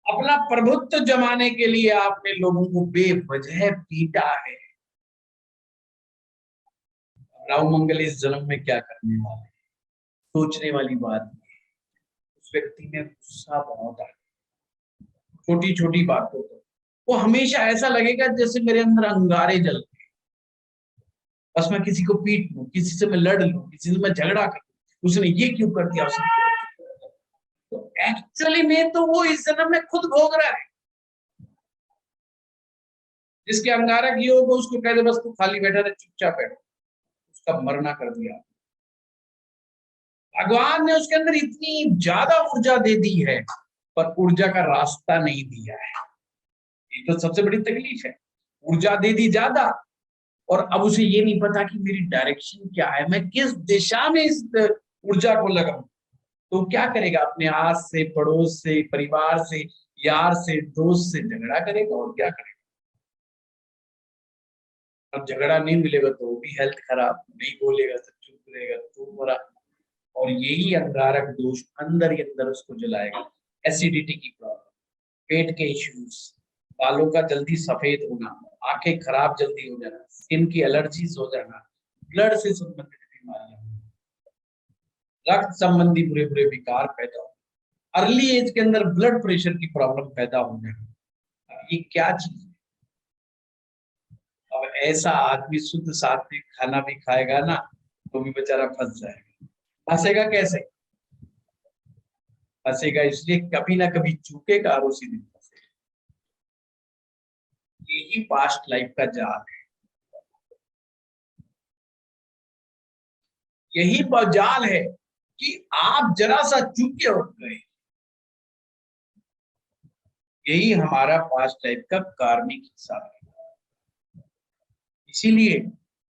अपना प्रभुत्व जमाने के लिए आपने लोगों को बेवजह पीटा है। राहु मंगल इस जन्म में क्या करने वाले, सोचने वाली बात है। उस व्यक्ति में गुस्सा बहुत आता है, छोटी छोटी बातों पर वो हमेशा ऐसा लगेगा जैसे मेरे अंदर अंगारे जल रहे, बस मैं किसी को पीट लूं, किसी से मैं लड़ लूं, किसी से मैं झगड़ा कर लूं, उसने ये क्यों कर दिया, उसने। तो एक्चुअली में तो वो इस जन्म में खुद भोग रहा है। जिसके अंगारक योग हो उसको कह दे बस तू खाली बैठा रहे, चुपचाप बैठो, उसका मरना कर दिया। भगवान ने उसके अंदर इतनी ज्यादा ऊर्जा दे दी है, पर ऊर्जा का रास्ता नहीं दिया है। ये तो सबसे बड़ी तकलीफ है। ऊर्जा दे दी ज्यादा, और अब उसे ये नहीं पता कि मेरी डायरेक्शन क्या है, मैं किस दिशा में इस ऊर्जा को लगाऊं। तो क्या करेगा? अपने आस से, पड़ोस से, परिवार से, यार से, दोस्त से झगड़ा करेगा, और क्या करेगा। अब झगड़ा नहीं मिलेगा तो वो भी हेल्थ खराब, नहीं बोलेगा तो चुप रहेगा तो मरा। और यही अंगारक दोष अंदर ही अंदर उसको जलाएगा। एसिडिटी की प्रॉब्लम, पेट के इश्यूज, बालों का जल्दी सफेद होना, आंखें खराब जल्दी हो जाना, स्किन की एलर्जीज हो जाना, ब्लड से संबंधित बीमारियां, रक्त संबंधी बुरे बुरे विकार पैदा हो, अर्ली एज के अंदर ब्लड प्रेशर की प्रॉब्लम पैदा हो जाना। ये क्या चीज है? अब ऐसा आदमी शुद्ध सात्विक खाना भी खाएगा ना, तो भी बेचारा फंस जाएगा। फंसेगा कैसे? फंसेगा इसलिए कभी ना कभी चूकेगा और उसी दिन फंसेगा। यही पास्ट लाइफ का जाल है, यही जाल है कि आप जरा सा चूक के उठ गए। यही हमारा पास्ट लाइफ का कार्मिक हिस्सा है। इसीलिए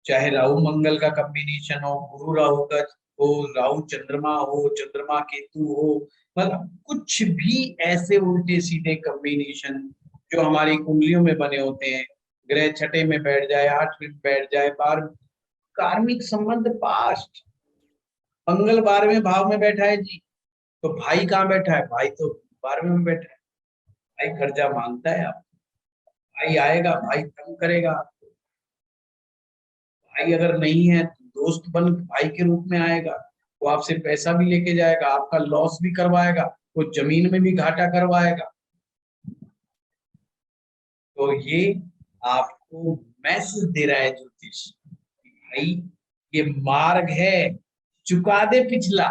चाहे राहु मंगल का कॉम्बिनेशन हो, गुरु राहु का हो, राहु चंद्रमा हो, चंद्रमा केतु हो, मतलब कुछ भी ऐसे उल्टे सीधे कॉम्बिनेशन जो हमारी कुंडलियों में बने होते हैं, ग्रह छठे में बैठ जाए, आठवें में बैठ जाए, बार कार्मिक संबंध पास्ट। मंगल 12वें भाव में बैठा है जी, तो भाई कहाँ बैठा है? भाई तो 12वें में बैठा है। भाई कर्जा मांगता है आप, भाई आएगा, भाई तंग करेगा। भाई अगर नहीं है तो दोस्त बन भाई के रूप में आएगा, वो आपसे पैसा भी लेके जाएगा, आपका लॉस भी करवाएगा, वो जमीन में भी घाटा करवाएगा। तो ये आपको मैसेज दे रहा है ज्योतिष, भाई ये मार्ग है, चुका दे पिछला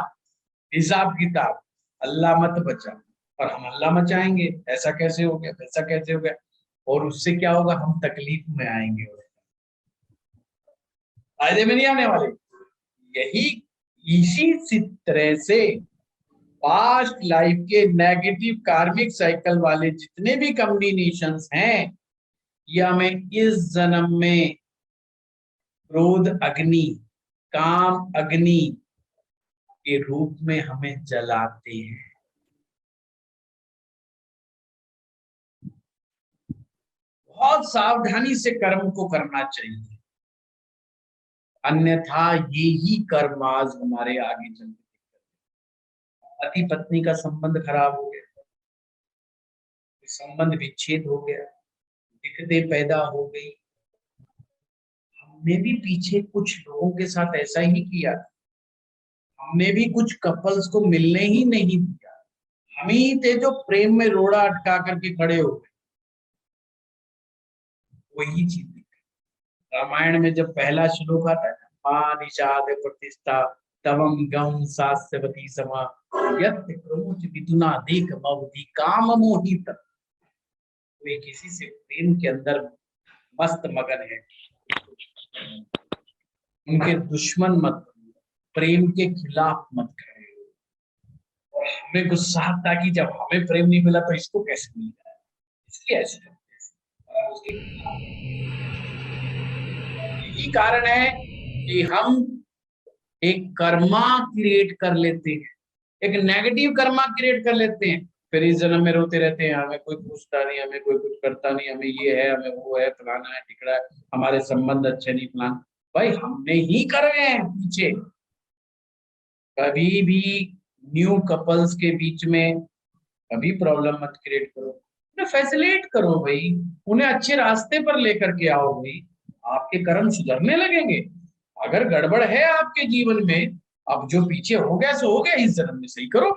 हिसाब किताब, अल्लाह मत बचा। और हम अल्लाह मचाएंगे, ऐसा कैसे हो गया, वैसा कैसे हो गया, और उससे क्या होगा? हम तकलीफ में आएंगे, फायदे में नहीं आने वाले। यही इसी तरह से पास्ट लाइफ के नेगेटिव कार्मिक साइकिल वाले जितने भी कॉम्बिनेशंस हैं, ये हमें इस जन्म में क्रोध अग्नि, काम अग्नि के रूप में हमें जलाते हैं। बहुत सावधानी से कर्म को करना चाहिए, अन्यथा ये ही कर्म आज हमारे आगे चलते। पति पत्नी का संबंध खराब हो गया, संबंध विच्छेद हो गया, दिक्कतें पैदा हो गई। हमने भी पीछे कुछ लोगों के साथ ऐसा ही किया, हमने भी कुछ कपल्स को मिलने ही नहीं दिया। हम ही थे जो प्रेम में रोड़ा अटका करके खड़े हो गए। वही चीज रामायण में जब पहला श्लोक आता है, मां निषाद प्रतिष्ठा तवम गम सास्यवती समा यत् प्रमुच विदुना देख मवधि काम मोहित। वे किसी से प्रेम के अंदर मस्त मगन है, उनके दुश्मन मत, प्रेम के खिलाफ मत करें। और हमें गुस्सा आता कि जब हमें प्रेम नहीं मिला तो इसको कैसे मिल जाए, इसलिए ऐसे करते हैं। यही कारण है कि हम एक कर्मा क्रिएट कर लेते हैं, एक नेगेटिव कर्मा क्रिएट कर लेते हैं, फिर इस जन्म में रोते रहते हैं, हमें कोई पूछता नहीं, हमें कोई कुछ करता नहीं, हमें ये है, हमें वो है, फलाना है, टिकड़ा है, हमारे संबंध अच्छे नहीं, फलाना। भाई हमने ही कर रहे हैं पीछे। कभी भी न्यू कपल्स के बीच में कभी प्रॉब्लम मत क्रिएट करो, उन्हें फैसिलिटेट करो भाई, उन्हें अच्छे रास्ते पर लेकर के आओ भाई, आपके कर्म सुधरने लगेंगे। अगर गड़बड़ है आपके जीवन में, अब जो पीछे हो गया सो हो गया, इस जन्म में सही करो,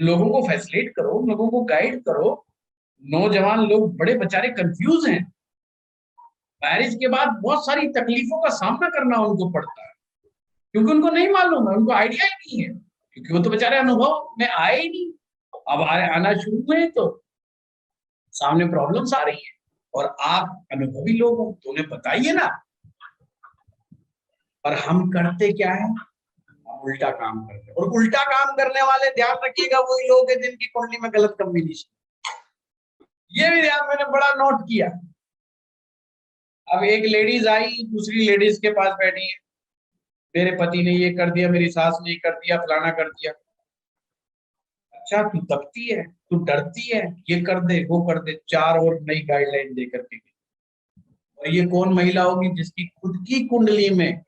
लोगों को फैसिलिटेट करो, लोगों को गाइड करो। नौजवान लोग बड़े बेचारे कंफ्यूज हैं, मैरिज के बाद बहुत सारी तकलीफों का सामना करना उनको पड़ता है, क्योंकि उनको नहीं मालूम है, उनको आइडिया ही नहीं है, क्योंकि वो तो बेचारे अनुभव में आए ही नहीं। अब आना शुरू हुए तो सामने प्रॉब्लम्स आ रही है, और आप अनुभवी लोग हो तो उन्हें बताइए ना। पर हम करते क्या है, हम उल्टा काम करते हैं। और उल्टा काम करने वाले, ध्यान रखिएगा, वही लोग हैं जिनकी कुंडली में गलत कॉम्बिनेशन। ये भी ध्यान मैंने बड़ा नोट किया। अब एक लेडीज आई, दूसरी लेडीज के पास बैठी है, मेरे पति ने ये कर दिया, मेरी सास ने ये कर दिया, फलाना कर दिया। अच्छा, तू दबती है, तू डरती है, ये कर दे, वो कर दे, चार और नई गाइडलाइन दे करके। और ये कौन महिला होगी जिसकी खुद की कुंडली में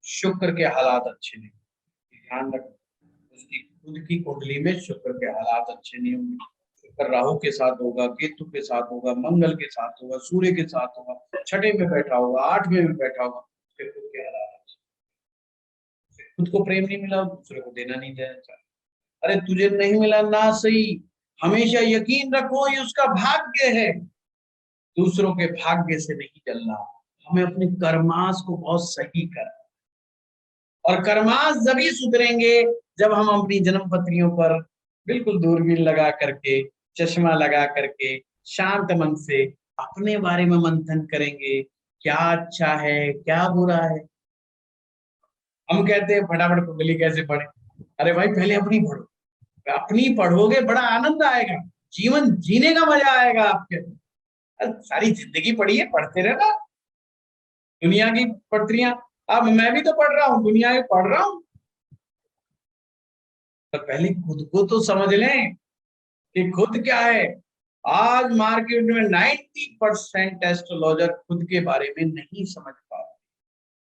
शुक्र के हालात अच्छे नहीं। ध्यान रखो, उसकी खुद की कुंडली में शुक्र के हालात अच्छे नहीं होंगे। शुक्र राहु के साथ होगा, केतु के साथ होगा, मंगल के साथ होगा, सूर्य के साथ होगा, छठे में बैठा होगा, आठवें में बैठा होगा, उसके खुद के हालात अच्छे। खुद को प्रेम नहीं मिला, दूसरे को देना नहीं देना चाहिए। अरे तुझे नहीं मिला ना सही, हमेशा यकीन रखो ये उसका भाग्य है, दूसरों के भाग्य से नहीं चलना। हमें अपने कर्मास को बहुत सही करना, और कर्मास जब सुधरेंगे जब हम अपनी जन्म पत्रियों पर बिल्कुल दूरबीन लगा करके, चश्मा लगा करके, शांत मन से अपने बारे में मंथन करेंगे, क्या अच्छा है क्या बुरा है। हम कहते हैं फटाफट कुंडली कैसे पढ़े, अरे भाई पहले अपनी पढ़ो, अपनी पढ़ोगे बड़ा आनंद आएगा, जीवन जीने का मजा आएगा आपके। सारी जिंदगी पढ़िए, पढ़ते रहना दुनिया की पत्रियां। अब मैं भी तो पढ़ रहा हूँ, दुनिया में पढ़ रहा हूँ, तो पहले खुद को तो समझ लें कि खुद क्या है। आज मार्केट में 90% एस्ट्रोलॉजर खुद के बारे में नहीं समझ पाते,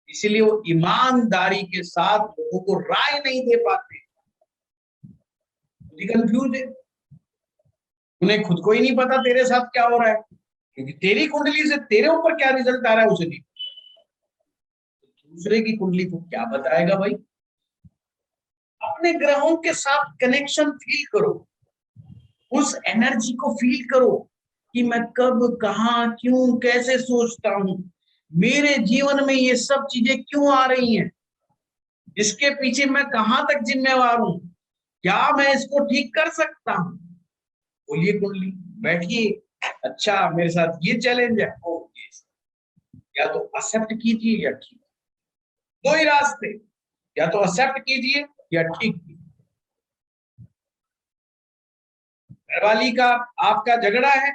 इसीलिए वो ईमानदारी के साथ लोगों को राय नहीं दे पाते, कंफ्यूज है। उन्हें खुद को ही नहीं पता तेरे साथ क्या हो रहा है, क्योंकि तेरी कुंडली से तेरे ऊपर क्या रिजल्ट आ रहा है उसे नहीं, दूसरे की कुंडली को क्या बताएगा भाई। अपने ग्रहों के साथ कनेक्शन फील करो, उस एनर्जी को फील करो कि मैं कब, कहां, क्यों, कैसे सोचता हूं, मेरे जीवन में ये सब चीजें क्यों आ रही हैं, इसके पीछे मैं कहां तक जिम्मेवार हूं, क्या मैं इसको ठीक कर सकता हूं। बोलिए कुंडली, बैठिए, अच्छा मेरे साथ ये चैलेंज है, ओ या तो एक्सेप्ट कीजिए या ठीक, दो ही रास्ते, या तो एक्सेप्ट कीजिए या ठीक कीजिए। घरवाली का आपका झगड़ा है,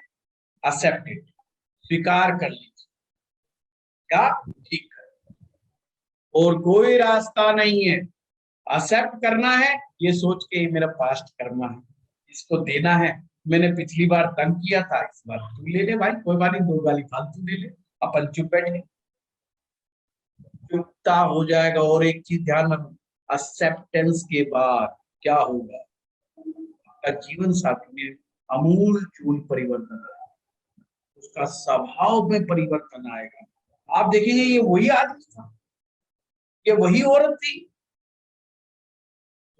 एक्सेप्टेड, स्वीकार कर लीजिए, क्या ठीक कर, और कोई रास्ता नहीं है। एक्सेप्ट करना है, ये सोच के मेरा पास्ट कर्म है, इसको देना है, मैंने पिछली बार तंग किया था, इस बार तू ले ले भाई, कोई बात नहीं, दो गाली फालतू ले ले, अपन चुप बैठे, चुपता हो जाएगा। और एक चीज ध्यान रखो, एक्सेप्टेंस के बाद क्या होगा, आपका जीवन साथी में अमूल चूल परिवर्तन आएगा, उसका स्वभाव में परिवर्तन आएगा। आप देखेंगे ये वही आदमी था, ये वही औरत थी,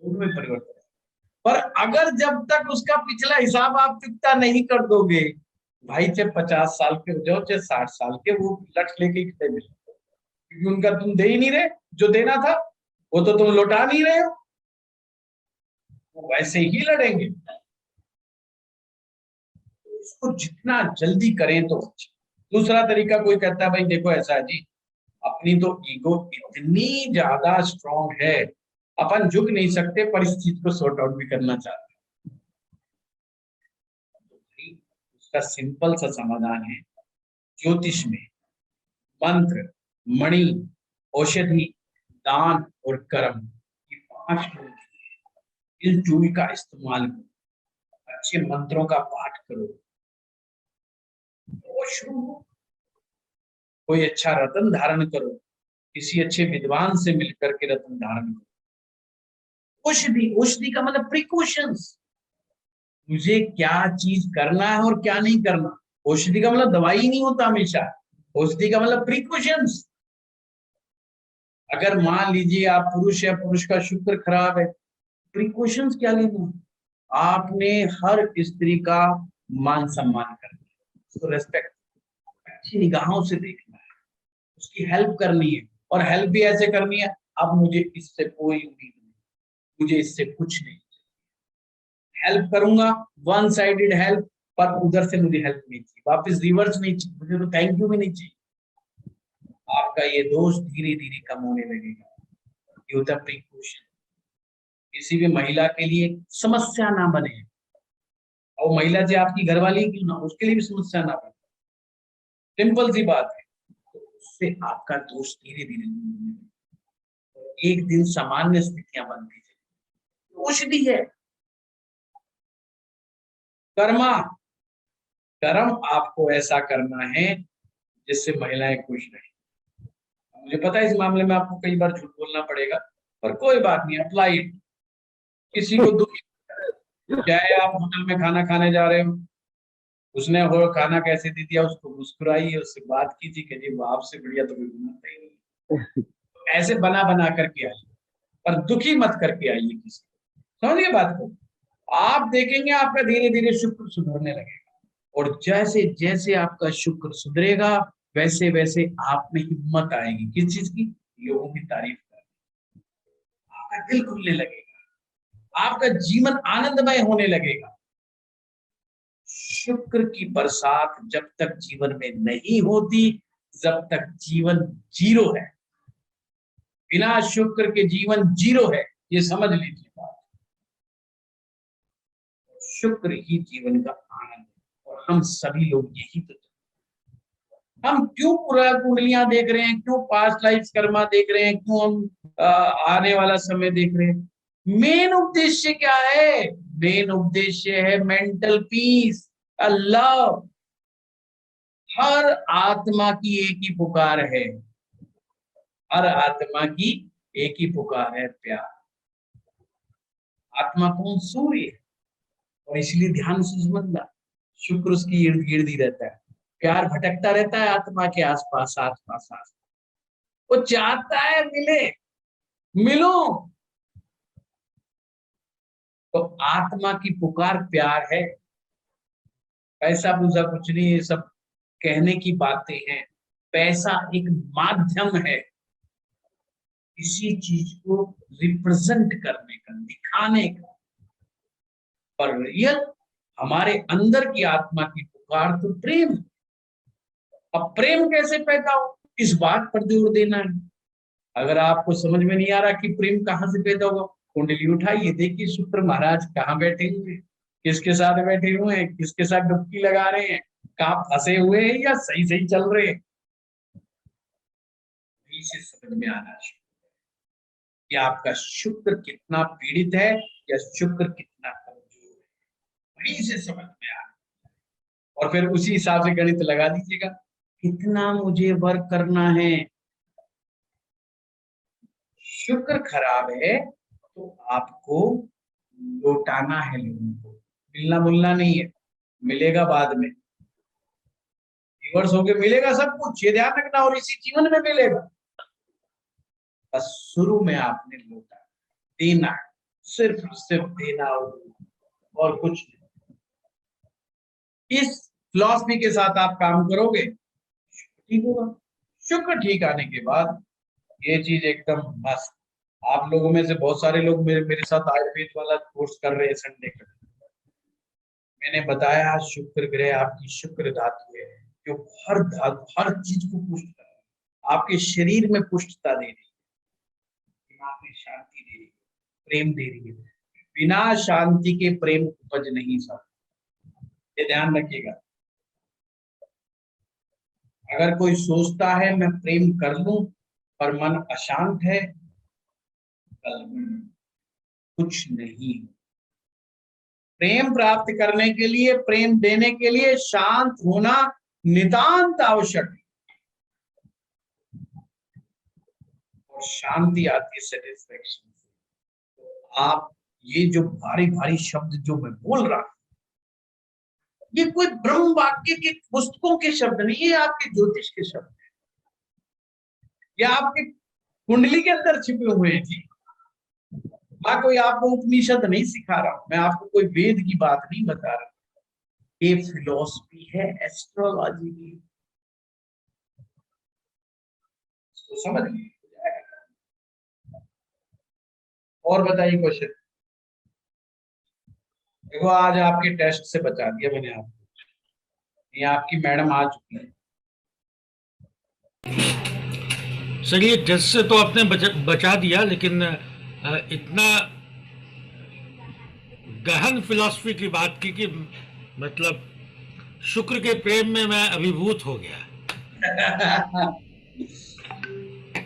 उनमें परिवर्तन। पर अगर जब तक उसका पिछला हिसाब आप चुकता नहीं कर दोगे, भाई चाहे 50 साल के हो जाओ, चाहे 60 साल के, वो लट लेके खड़े मिले, क्योंकि उनका तुम दे ही नहीं रहे, जो देना था वो तो तुम लौटा नहीं रहे हो, वो वैसे ही लड़ेंगे। इसको जितना जल्दी करें तो। दूसरा तरीका, कोई कहता है भाई देखो ऐसा है जी, अपनी तो ईगो इतनी ज्यादा स्ट्रांग है, अपन झुक नहीं सकते, पर इस चीज को सॉर्ट आउट भी करना चाहते हैं। उसका सिंपल सा समाधान है, ज्योतिष में मंत्र, मणि, औषधि, दान और कर्म, ये 5 इस टूल का इस्तेमाल करो, अच्छे मंत्रों का पाठ करो, वो शुरू हो, कोई अच्छा रत्न धारण करो, किसी अच्छे विद्वान से मिलकर के रत्न धारण करो। औषधि, औषधि का मतलब प्रिकॉशंस, मुझे क्या चीज करना है और क्या नहीं करना। औषधि का मतलब दवाई नहीं होता हमेशा, औषधि का मतलब प्रिकॉशंस। अगर मान लीजिए आप पुरुष है, पुरुष का शुक्र खराब है, प्रिकॉशंस क्या लेना, आपने हर स्त्री का मान सम्मान करना है, उसको रेस्पेक्ट, अच्छी निगाहों से देखना है, उसकी हेल्प करनी है, और हेल्प भी ऐसे करनी है, अब मुझे इससे कोई उम्मीद नहीं, मुझे इससे कुछ नहीं, हेल्प करूंगा वन साइडेड हेल्प, पर उधर से मुझे हेल्प नहीं चाहिए, वापस रिवर्स नहीं चाहिए, मुझे तो थैंक यू भी नहीं चाहिए। आपका ये दोष धीरे धीरे कम होने लगेगा। ये होता है प्रिकॉशन। किसी भी महिला के लिए समस्या ना बने, और महिला जो आपकी घरवाली क्यों ना, उसके लिए भी समस्या ना बने, सिंपल सी बात है। तो उससे आपका दोष धीरे धीरे एक दिन सामान्य स्थितियां बनती है। औषधि है कर्मा। कर्म आपको ऐसा करना है जिससे महिलाएं खुश रहें। मुझे पता है इस मामले में आपको कई बार झूठ बोलना पड़ेगा, पर कोई बात नहीं, अप्लाई। किसी को दुखी, चाहे आप होटल में खाना खाने जा रहे हो, उसने वो खाना कैसे दे दिया, उसको मुस्कुराइए, उससे बात कीजिए कि जी वो आपसे बढ़िया तो कोई बनाता ही नहीं। ऐसे बना बना करके आइए, पर दुखी मत करके आइए किसी को। समझिए बात को। आप देखेंगे आपका धीरे धीरे शुक्र सुधरने लगेगा, और जैसे जैसे आपका शुक्र सुधरेगा वैसे वैसे आप में हिम्मत आएगी। किस चीज की? लोगों की तारीफ करने। आपका दिल खुलने लगेगा, आपका जीवन आनंदमय होने लगेगा। शुक्र की बरसात जब तक जीवन में नहीं होती, जब तक जीवन जीरो है। बिना शुक्र के जीवन जीरो है, ये समझ लीजिए बात। शुक्र ही जीवन का आनंद है, और हम सभी लोग यही तो। हम क्यों पूरा कुंडलियां देख रहे हैं, क्यों पास्ट लाइफ कर्मा देख रहे हैं, क्यों हम आने वाला समय देख रहे हैं? मेन उद्देश्य क्या है? मेन उद्देश्य है मेंटल पीस, लव। हर आत्मा की एक ही पुकार है, हर आत्मा की एक ही पुकार है, प्यार। आत्मा कौन? सूर्य है, और इसलिए ध्यान से समझना, शुक्र उसकी इर्द गिर्द ही रहता है। प्यार भटकता रहता है आत्मा के आसपास आसपास आसपास। वो चाहता है मिले, मिलो। तो आत्मा की पुकार प्यार है। पैसा पूसा कुछ नहीं, ये सब कहने की बातें हैं। पैसा एक माध्यम है किसी चीज को रिप्रेजेंट करने का, दिखाने का, पर रियल हमारे अंदर की आत्मा की पुकार तो प्रेम। अब प्रेम कैसे पैदा हो, इस बात पर जोर देना है। अगर आपको समझ में नहीं आ रहा कि प्रेम कहाँ से पैदा होगा, कुंडली उठाइए, देखिए शुक्र महाराज कहाँ बैठे हुए हैं, किसके साथ बैठे हुए हैं, किसके साथ डुबकी लगा रहे हैं, कहाँ फंसे हुए हैं या सही सही चल रहे हैं। इसे समझ में आना चाहिए कि आपका शुक्र कितना पीड़ित है या शुक्र कितना कमजोर है, वहीं से समझ में आना। और फिर उसी हिसाब से गणित लगा दीजिएगा, कितना मुझे वर्क करना है। शुक्र खराब है तो आपको लौटाना है लोगों को, मिलना मुलना नहीं है, मिलेगा बाद में, रिवर्स होके मिलेगा सब कुछ, ये ध्यान रखना, और इसी जीवन में मिलेगा। बस शुरू में आपने लौटा देना, सिर्फ सिर्फ देना और कुछ नहीं। इस फिलॉसफी के साथ आप काम करोगे, ठीक होगा। शुक्र ठीक आने के बाद ये चीज एकदम मस्त। आप लोगों में से बहुत सारे लोग मेरे साथ आयुर्वेद वाला कोर्स कर रहे हैं संडे का। मैंने बताया शुक्र ग्रह आपकी शुक्र धातु है, जो हर धातु हर चीज को पुष्ट कर रही है, आपके शरीर में पुष्टता दे रही है, दिमाग में शांति दे रही है, प्रेम दे रही है। बिना शांति के प्रेम उपज नहीं सकता, ये ध्यान रखिएगा। अगर कोई सोचता है मैं प्रेम कर लूं पर मन अशांत है, कुछ नहीं। प्रेम प्राप्त करने के लिए, प्रेम देने के लिए शांत होना नितांत आवश्यक है, और शांति आती है सेटिस्फेक्शन से। तो आप ये जो भारी भारी शब्द जो मैं बोल रहा हूं, ये कोई ब्रह्म वाक्य के पुस्तकों के शब्द नहीं, ये आपके ज्योतिष के शब्द है, या आपके कुंडली के अंदर छिपे हुए हैं जी। मैं कोई आपको उपनिषद नहीं सिखा रहा हूं, मैं आपको कोई वेद की बात नहीं बता रहा, ये फिलॉसफी है एस्ट्रोलॉजी की, तो समझ लीजिए। और बताइए क्वेश्चन। देखो आज आपके टेस्ट से बचा दिया मैंने आपको, ये आपकी मैडम आ चुकी है। चलिए, टेस्ट से तो आपने बचा दिया, लेकिन इतना गहन फिलॉसफी की बात की कि मतलब शुक्र के प्रेम में मैं अभिभूत हो गया।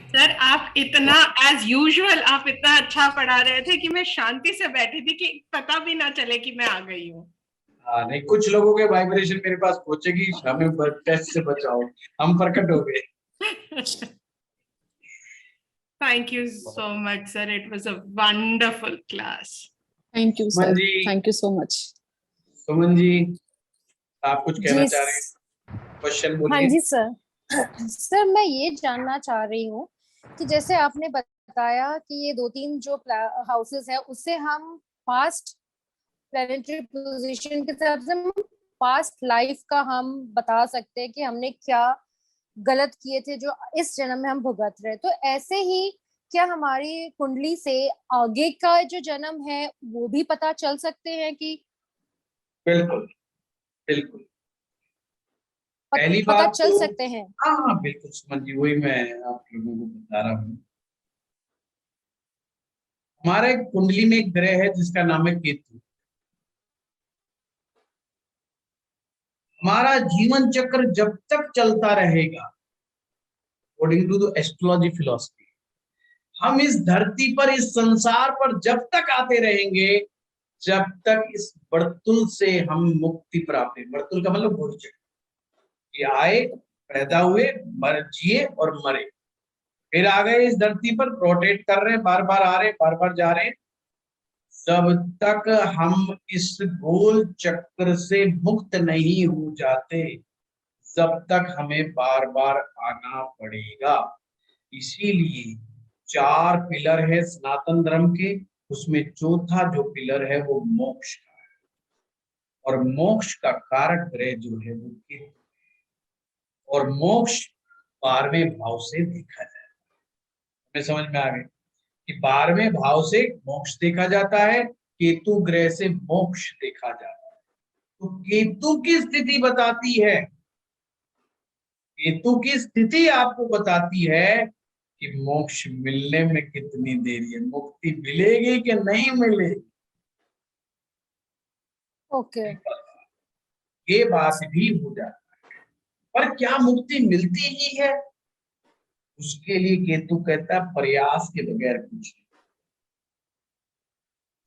सर आप इतना एज यूजुअल आप इतना अच्छा पढ़ा रहे थे कि मैं शांति से बैठी थी कि पता भी ना चले कि मैं आ गई हूँ। हाँ नहीं, कुछ लोगों के वाइब्रेशन मेरे पास पहुंचेगी, हमें टेस्ट से बचाओ, हम प्रकट हो गए। Thank you so much, sir. It was a wonderful class. Thank you, sir. Suman ji, Thank you so much. Suman ji, आप कुछ कहना जी चाह रहे हैं? क्वेश्चन हाँ बोलिए। जी सर। सर मैं ये जानना चाह रही हूँ कि जैसे आपने बताया कि ये 2-3 जो हाउसेस है उससे हम पास्ट प्लैनेटरी पोजीशन के हिसाब से हम पास्ट लाइफ का हम बता सकते हैं कि हमने क्या गलत किए थे जो इस जन्म में हम भुगत रहे। तो ऐसे ही क्या हमारी कुंडली से आगे का जो जन्म है वो भी पता चल सकते हैं कि? बिल्कुल बिल्कुल, पहली पता बात चल तो सकते हैं। हाँ बिल्कुल सुमन जी, वही मैं आप लोगों को बता रहा हूँ। हमारे कुंडली में एक ग्रह है जिसका नाम है केतु। हमारा जीवन चक्र जब तक चलता रहेगा, according to the astrology philosophy, हम इस धरती पर, इस संसार पर जब तक आते रहेंगे, जब तक इस वर्तुल से हम मुक्ति प्राप्त है। वर्तुल का मतलब घूर्णन, ये आए, पैदा हुए, मर, जिए और मरे, फिर आ गए इस धरती पर, रोटेट कर रहे हैं, बार बार आ रहे, बार बार जा रहे हैं। जब तक हम इस गोल चक्र से मुक्त नहीं हो जाते, जब तक हमें बार बार आना पड़ेगा। इसीलिए 4 पिलर है सनातन धर्म के, उसमें चौथा जो पिलर है वो मोक्ष का है, और मोक्ष का कारक ग्रह जो है वो केतु है, और मोक्ष 12वें भाव से देखा जाए। हमें समझ में आ गई कि 12वें भाव से मोक्ष देखा जाता है, केतु ग्रह से मोक्ष देखा जाता है। तो केतु की स्थिति बताती है, केतु की स्थिति आपको बताती है कि मोक्ष मिलने में कितनी देरी है, मुक्ति मिलेगी कि नहीं मिलेगी। ओके, ये बात भी हो जाता है। पर क्या मुक्ति मिलती ही है? उसके लिए केतु कहता है प्रयास के बगैर कुछ नहीं।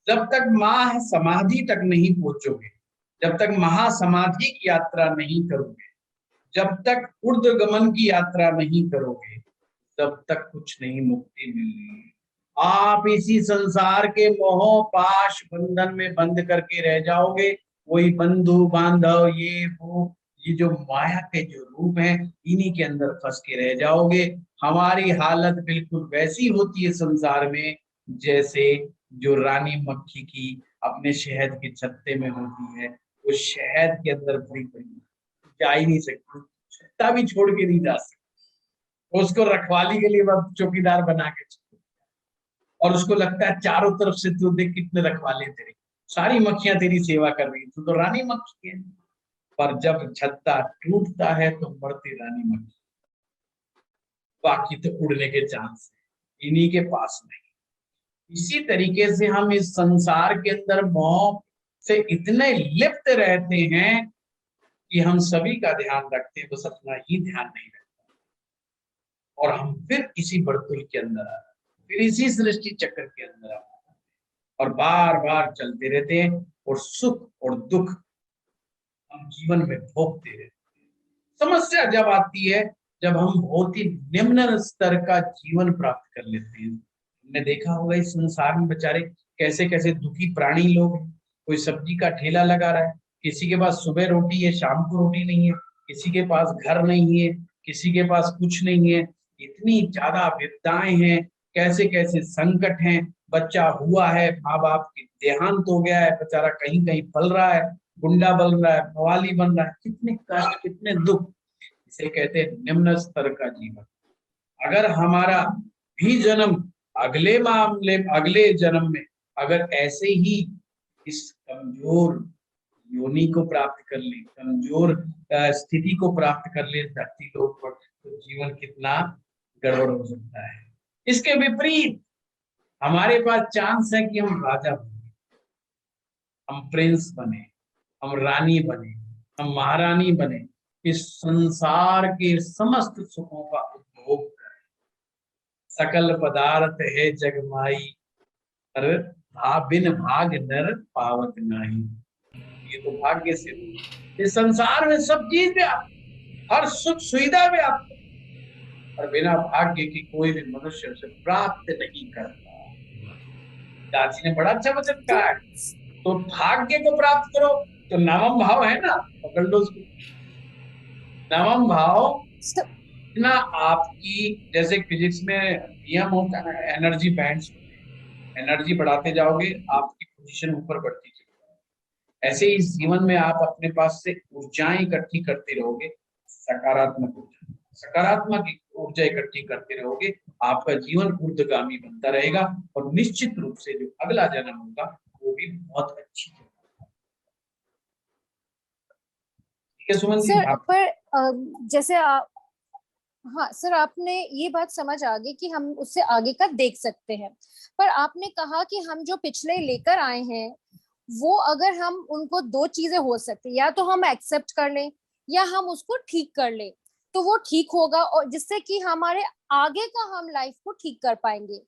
जब तक महा समाधि तक नहीं पहुंचोगे, जब तक महासमाधि की यात्रा नहीं करोगे, जब तक ऊर्ध्वगमन की यात्रा नहीं करोगे, तब तक कुछ नहीं मुक्ति मिलनी। आप इसी संसार के मोह पाश बंधन में बंद करके रह जाओगे। वही बंधु बांधव, ये वो, ये जो माया के जो रूप हैं, इन्हीं के अंदर फंस के रह जाओगे। हमारी हालत बिल्कुल वैसी होती है संसार में जैसे जो रानी मक्खी की अपने शहद के छत्ते में होती है। वो शहद के अंदर भरी पड़ी, जा ही नहीं सकती, छत्ता भी छोड़ के नहीं जा सकती। उसको रखवाली के लिए वह चौकीदार बना के, और उसको लगता है चारों तरफ से तू देख कितने रखवाले तेरे, सारी मक्खियां तेरी सेवा कर रही, तू तो रानी मक्खी है। पर जब छत्ता टूटता है तो मरती रानी मक्खी, बाकी तो उड़ने के चांस है, इन्हीं के पास नहीं। इसी तरीके से हम इस संसार के अंदर मोह से इतने लिप्त रहते हैं कि हम सभी का ध्यान रखते हैं, बस अपना ही ध्यान नहीं रखता, और हम फिर इसी वर्तुल के अंदर आ रहे, फिर इसी सृष्टि चक्र के अंदर आ रहे, और बार बार चलते रहते हैं, और सुख और दुख हम जीवन में भोगते रहते हैं। समस्या जब आती है जब हम बहुत ही निम्न स्तर का जीवन प्राप्त कर लेते हैं। हमने देखा होगा इस संसार में बेचारे कैसे कैसे दुखी प्राणी लोग हैं। कोई सब्जी का ठेला लगा रहा है, किसी के पास सुबह रोटी है, शाम को रोटी नहीं है, किसी के पास घर नहीं है, किसी के पास कुछ नहीं है। इतनी ज्यादा विपदाएं हैं, कैसे कैसे संकट हैं। बच्चा हुआ है, माँ बाप की देहांत हो गया है, बेचारा कहीं कहीं पल रहा है, गुंडा बन रहा है, मवाली बन रहा है, कितने कष्ट, कितने दुख। इसे कहते हैं निम्न स्तर का जीवन। अगर हमारा भी जन्म अगले मामले, अगले जन्म में अगर ऐसे ही इस कमजोर योनि को प्राप्त कर ले, कमजोर स्थिति को प्राप्त कर ले धरती लोक पर, तो जीवन कितना गड़बड़ हो सकता है। इसके विपरीत हमारे पास चांस है कि हम राजा बने, हम प्रिंस बने, हम रानी बने, हम महारानी बने, इस संसार के समस्त सुखों का उपभोग करें। सकल पदार्थ है जगमाई, पर बिन भाग नर पावत नहीं। ये तो भाग्य से इस संसार में सब चीज व्याप्त, हर सुख सुविधा व्याप्त, और बिना भाग्य की कोई भी मनुष्य उसे प्राप्त नहीं करता। दादी ने बड़ा अच्छा वचन कहा है, तो भाग्य को प्राप्त करो। तो नवम भाव है ना, पकड़ लो उसको। नवम भाव ना आपकी, जैसे फिजिक्स में नियम होता है ना, एनर्जी बैंड्स, एनर्जी बढ़ाते जाओगे आपकी पोजीशन ऊपर बढ़ती जाएगी। ऐसे ही जीवन में आप अपने पास से ऊर्जाएं इकट्ठी करते रहोगे, सकारात्मक ऊर्जा, सकारात्मक ऊर्जा इकट्ठी करते रहोगे, आपका जीवन ऊर्ध्वगामी बनता रहेगा, और निश्चित रूप से जो अगला जन्म होगा वो भी बहुत अच्छी होगा। ठीक है सुमन जी? सर पर जैसे हाँ सर, आपने ये बात समझ आ गई कि हम उससे आगे का देख सकते हैं, पर आपने कहा कि हम जो पिछले लेकर आए हैं वो अगर हम उनको दो चीजें हो सकती, या तो हम एक्सेप्ट कर लें या हम उसको ठीक कर लें, तो वो ठीक होगा, और जिससे कि हमारे आगे का हम लाइफ को ठीक कर पाएंगे।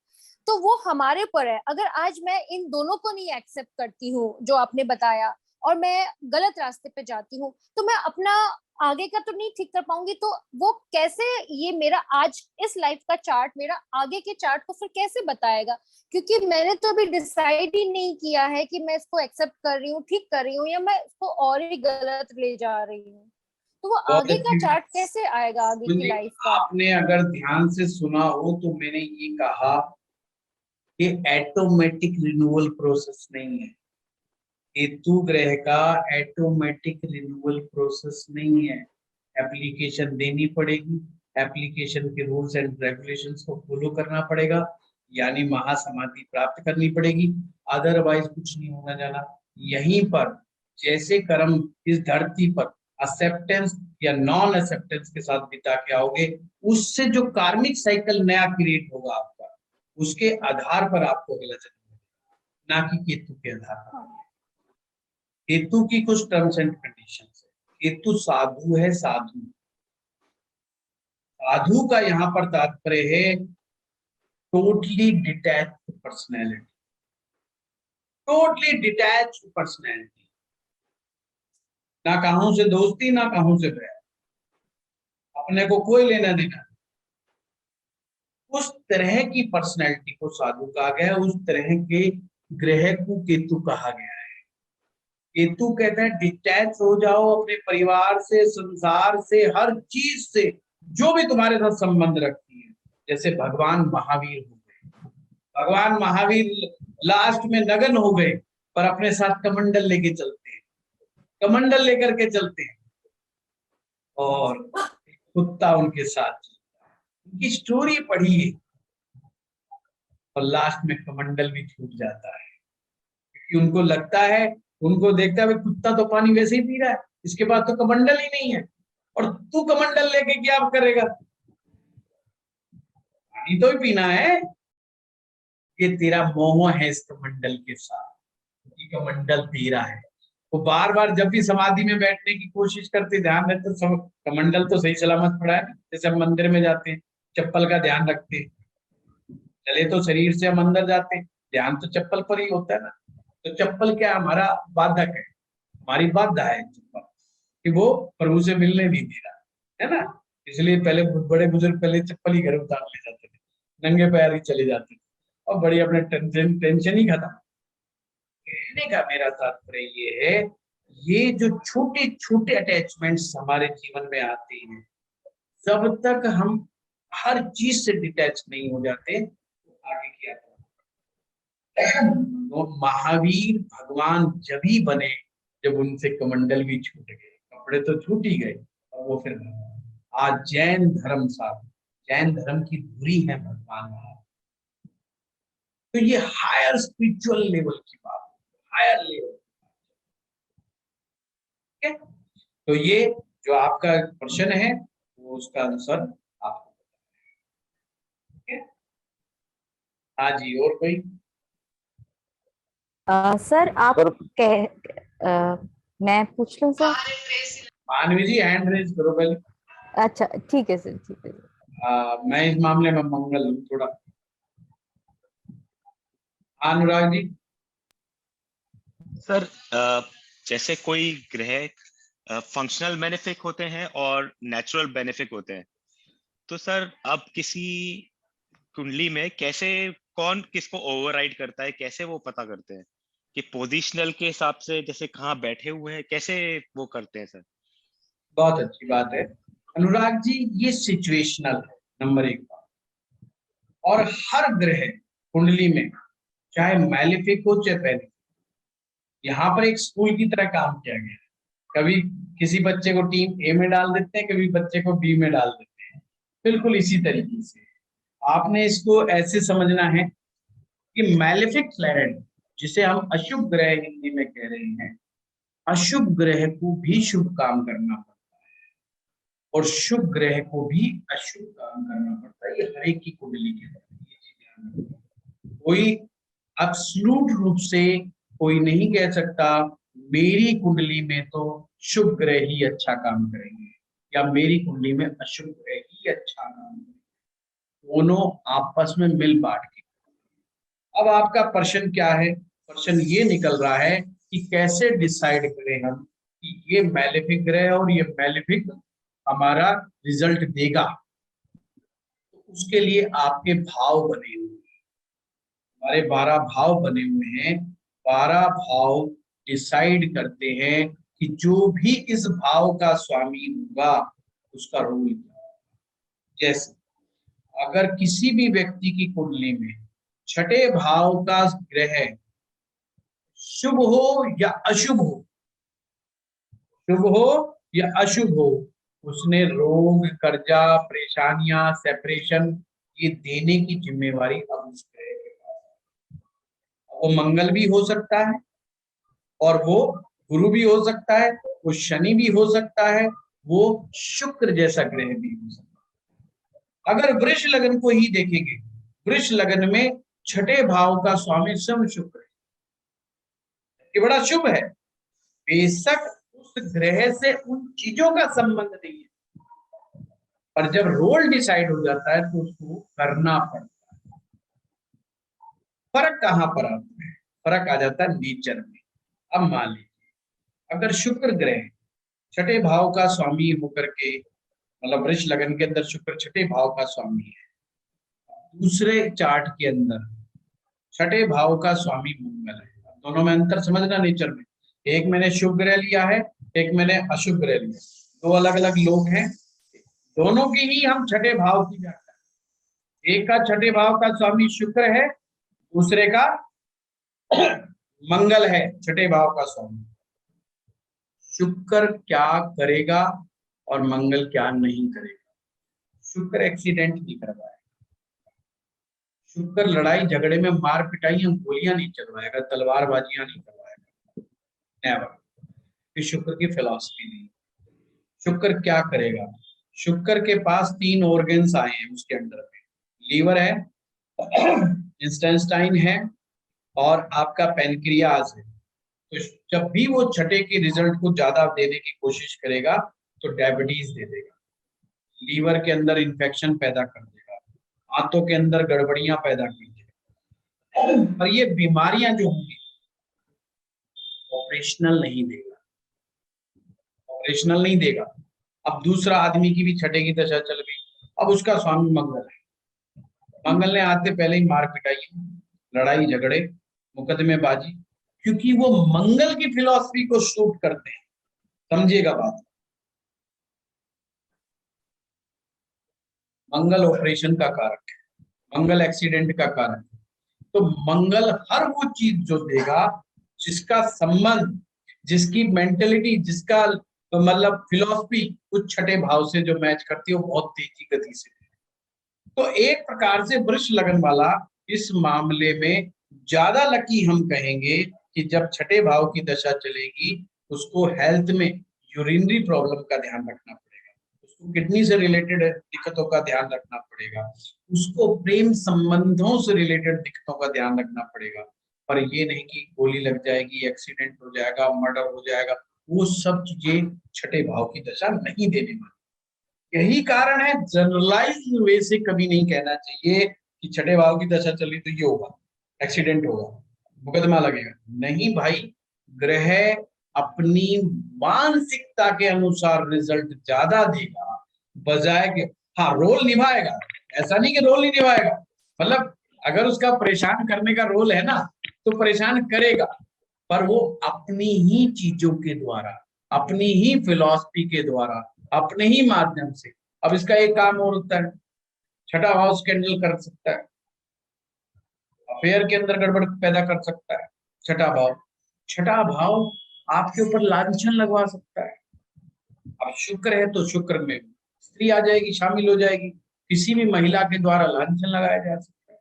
तो वो हमारे पर है। अगर आज मैं इन दोनों को नहीं एक्सेप्ट करती हूँ जो आपने बताया, और मैं गलत रास्ते पे जाती हूँ, तो मैं अपना आगे का तो नहीं ठीक कर पाऊंगी। तो वो कैसे, ये मेरा आज इस लाइफ का चार्ट मेरा आगे के चार्ट को फिर कैसे बताएगा? क्योंकि मैंने तो अभी डिसाइड ही नहीं किया है कि मैं इसको एक्सेप्ट कर रही हूँ, ठीक कर रही हूँ, या मैं इसको और ही गलत ले जा रही हूँ। तो वो आगे का चार्ट कैसे आएगा आगे की लाइफ का? आपने अगर ध्यान से सुना हो तो मैंने ये कहा कि ऑटोमेटिक रिन्यूअल प्रोसेस नहीं है। केतु ग्रह का ऑटोमेटिक रिन्यूअल प्रोसेस नहीं है। एप्लीकेशन देनी पड़ेगी, एप्लीकेशन के रूल्स एंड रेगुलेशंस को फॉलो करना पड़ेगा, यानी महासमाधि प्राप्त करनी पड़ेगी, अदरवाइज कुछ नहीं होना जाना। यहीं पर जैसे कर्म इस धरती पर एक्सेप्टेंस या नॉन एक्सेप्टेंस के साथ बिता के आओगे, उससे जो कार्मिक साइकिल नया क्रिएट होगा आपका, उसके आधार पर आपको अगला जन्म मिलेगा, ना कि केतु के आधार पर। केतु की कुछ टर्म्स एंड कंडीशंस है। केतु साधु है, साधु। साधु का यहाँ पर तात्पर्य है totally detached personality, totally detached personality, ना कहूं से दोस्ती ना कहूं से बैर, अपने को कोई लेना देना। उस तरह की पर्सनैलिटी को साधु कहा गया है, उस तरह के ग्रह को केतु कहा गया है। केतु कहते हैं डिटैच हो जाओ अपने परिवार से, संसार से, हर चीज से जो भी तुम्हारे साथ संबंध रखती है। जैसे भगवान महावीर हो गए, भगवान महावीर लास्ट में नगन हो गए, पर अपने साथ कमंडल लेके चलते हैं, कमंडल लेकर के चलते हैं, और कुत्ता उनके साथ चलता है। उनकी स्टोरी पढ़िए, और लास्ट में कमंडल भी छूट जाता है, क्योंकि उनको लगता है, उनको देखता है कुत्ता तो पानी वैसे ही पी रहा है, इसके पास तो कमंडल ही नहीं है, और तू कमंडल लेके क्या करेगा? पानी तो ही पीना है। ये तेरा मोह है इस कमंडल के साथ, ये कमंडल तेरा है। वो बार बार जब भी समाधि में बैठने की कोशिश करते, ध्यान रखते तो कमंडल तो सही सलामत पड़ा है। जैसे हम मंदिर में जाते हैं, चप्पल का ध्यान रखते हैं, चले तो शरीर से हम अंदर जाते हैं, ध्यान तो चप्पल पर ही होता है ना। तो चप्पल क्या हमारा बाधक है, हमारी बाधा है चप्पल, कि वो प्रभु से मिलने नहीं दे रहा है ना। इसलिए पहले बड़े बुजुर्ग पहले चप्पल ही घर उतार ले जाते थे, नंगे पैर ही चले जाते थे, और बड़ी अपने टेंशन ही खत्म। कहने का मेरा तात्पर्य ये है, ये जो छोटे छोटे अटैचमेंट्स हमारे जीवन में आते हैं, जब तक हम हर चीज से डिटैच नहीं हो जाते, तो आगे की यात्रा। तो महावीर भगवान जब ही बने जब उनसे कमंडल भी छूट गए, कपड़े तो छूट ही गए, और वो फिर आज जैन धर्म साथ, जैन धर्म की धुरी है भगवान वहां। तो ये हायर स्पिरिचुअल लेवल की बात, हायर लेवल। ठीक है, तो ये जो आपका प्रश्न है वो उसका आंसर आपको। हाँ जी, और कोई? सर आप सर मैं पूछ लूं सर? मानवी जी हैंड रेज करो पहले। अच्छा ठीक है सर, ठीक है सर। मैं इस मामले में मंगल हूँ थोड़ा। अनुराग जी। सर जैसे कोई ग्रह फंक्शनल बेनिफिक होते हैं और नेचुरल बेनिफिक होते हैं, तो सर अब किसी कुंडली में कैसे कौन किसको ओवरराइड करता है, कैसे वो पता करते हैं कि पोजिशनल के हिसाब से जैसे कहाँ बैठे हुए हैं, कैसे वो करते हैं सर? बहुत अच्छी बात है अनुराग जी, ये सिचुएशनल है नंबर 1 बात। और हर ग्रह कुंडली में चाहे मैलिफिक हो चाहे बेनिफिक, यहाँ पर एक स्कूल की तरह काम किया गया है। कभी किसी बच्चे को टीम ए में डाल देते हैं, कभी बच्चे को बी में डाल देते हैं, बिल्कुल इसी तरीके से आपने इसको ऐसे समझना है कि मैलिफिक प्लैनेट, जिसे हम अशुभ ग्रह हिंदी में कह रहे हैं, अशुभ ग्रह को भी शुभ काम करना पड़ता है और शुभ ग्रह को भी अशुभ काम करना पड़ता है। ये हर एक की कुंडली के अंदर कोई एब्सोल्यूट रूप से कोई नहीं कह सकता मेरी कुंडली में तो शुभ ग्रह ही अच्छा काम करेंगे या मेरी कुंडली में अशुभ ग्रह ही अच्छा काम करेंगे। दोनों आपस में मिल बांट के। अब आपका प्रश्न क्या है? प्रश्न ये निकल रहा है कि कैसे डिसाइड करें हम कि ये मैलेफिक ग्रह और ये मैलेफिक हमारा रिजल्ट देगा। तो उसके लिए आपके भाव बने हुए हैं, हमारे 12 भाव बने हुए हैं। 12 भाव डिसाइड करते हैं कि जो भी इस भाव का स्वामी होगा उसका रोल क्या है। जैसे अगर किसी भी व्यक्ति की कुंडली में छठे भाव का ग्रह शुभ हो या अशुभ हो, शुभ हो या अशुभ हो, उसने रोग, कर्जा, परेशानियां, सेपरेशन ये देने की जिम्मेवारी अब उस ग्रह के पास है। वो मंगल भी हो सकता है और वो गुरु भी हो सकता है, वो शनि भी हो सकता है, वो शुक्र जैसा ग्रह भी हो सकता है। अगर वृष लग्न को ही देखेंगे, वृष लग्न में छठे भाव का स्वामी स्वयं शुक्र है, ये बड़ा शुभ है। बेशक उस ग्रह से उन चीजों का संबंध नहीं है, पर जब रोल डिसाइड हो जाता है तो उसको करना पड़ता है। फर्क कहां पर आता है? फर्क आ जाता है नेचर में। अब मान लीजिए अगर शुक्र ग्रह छठे भाव का स्वामी होकर के, मतलब वृष लग्न के अंदर शुक्र छठे भाव का स्वामी है, दूसरे चार्ट के अंदर छठे भाव का स्वामी मंगल है। दोनों में अंतर समझना नेचर में। एक मैंने शुभ ग्रह लिया है, एक मैंने अशुभ ग्रह लिया, दो अलग अलग लोग हैं, दोनों की ही हम छठे भाव की व्याख्या। एक का छठे भाव का स्वामी शुक्र है, दूसरे का मंगल है छठे भाव का स्वामी। शुक्र क्या करेगा और मंगल क्या नहीं करेगा? शुक्र एक्सीडेंट नहीं करवाएगा, शुक्र लड़ाई झगड़े में मार पिटाइयां गोलियां नहीं चलवाएगा, तलवारबाजियां नहीं करवाएगा, नेवर। ये शुक्र की फिलॉसफी नहीं। शुक्र क्या करेगा? शुक्र के पास 3 ऑर्गन्स आए हैं उसके अंडर में, लीवर है, इंटेस्टाइन है और आपका पैनक्रियाज है। तो जब भी वो छठे के रिजल्ट को ज्यादा देने की कोशिश करेगा तो डायबिटीज दे देगा, लीवर के अंदर इंफेक्शन पैदा कर देगा, हाथों के अंदर गड़बड़ियां पैदा कर देगा। और ये बीमारियां जो होंगी ऑपरेशनल नहीं देगा, ऑपरेशनल नहीं देगा। अब दूसरा आदमी की भी छठे की दशा चल गई, अब उसका स्वामी मंगल है। मंगल ने आते पहले ही मार पिटाई, लड़ाई झगड़े, मुकदमेबाजी, क्योंकि वो मंगल की फिलॉसफी को सूट करते हैं। समझिएगा बात। मंगल ऑपरेशन का कारक है, मंगल एक्सीडेंट का कारक है। तो मंगल हर वो चीज जो देगा जिसका संबंध, जिसकी मेंटेलिटी, जिसका तो मतलब फिलॉसफी उस छठे भाव से जो मैच करती है, वो बहुत तेजी गति से। तो एक प्रकार से वृष लगन वाला इस मामले में ज्यादा लकी हम कहेंगे कि जब छठे भाव की दशा चलेगी उसको हेल्थ में यूरिनरी प्रॉब्लम का ध्यान रखना पड़ेगा, उसको किडनी से रिलेटेड दिक्कतों का ध्यान रखना पड़ेगा, उसको प्रेम संबंधों से रिलेटेड दिक्कतों का ध्यान रखना पड़ेगा। पर ये नहीं कि गोली लग जाएगी, एक्सीडेंट हो जाएगा, मर्डर हो जाएगा, वो सब चीजें छठे भाव की दशा नहीं देने वाली। यही कारण है जनरलाइज वे से कभी नहीं कहना चाहिए कि छठे भाव की दशा चली तो ये होगा, एक्सीडेंट होगा, मुकदमा लगेगा। नहीं भाई, ग्रह अपनी मानसिकता के अनुसार रिजल्ट ज्यादा देगा, बजाय के हाँ रोल निभाएगा, ऐसा नहीं कि रोल नहीं निभाएगा, मतलब अगर उसका परेशान करने का रोल है ना तो परेशान करेगा, पर वो अपनी ही चीजों के द्वारा, अपनी ही फिलॉसफी के द्वारा, अपने ही माध्यम से। अब इसका एक काम और होता है, छठा भाव स्कैंडल कर सकता है, अफेयर के अंदर गड़बड़ पैदा कर सकता है छठा भाव। छठा भाव आपके ऊपर लांछन लगवा सकता है। अब शुक्र है तो शुक्र में स्त्री आ जाएगी, शामिल हो जाएगी, किसी भी महिला के द्वारा लांछन लगाया जा सकता है।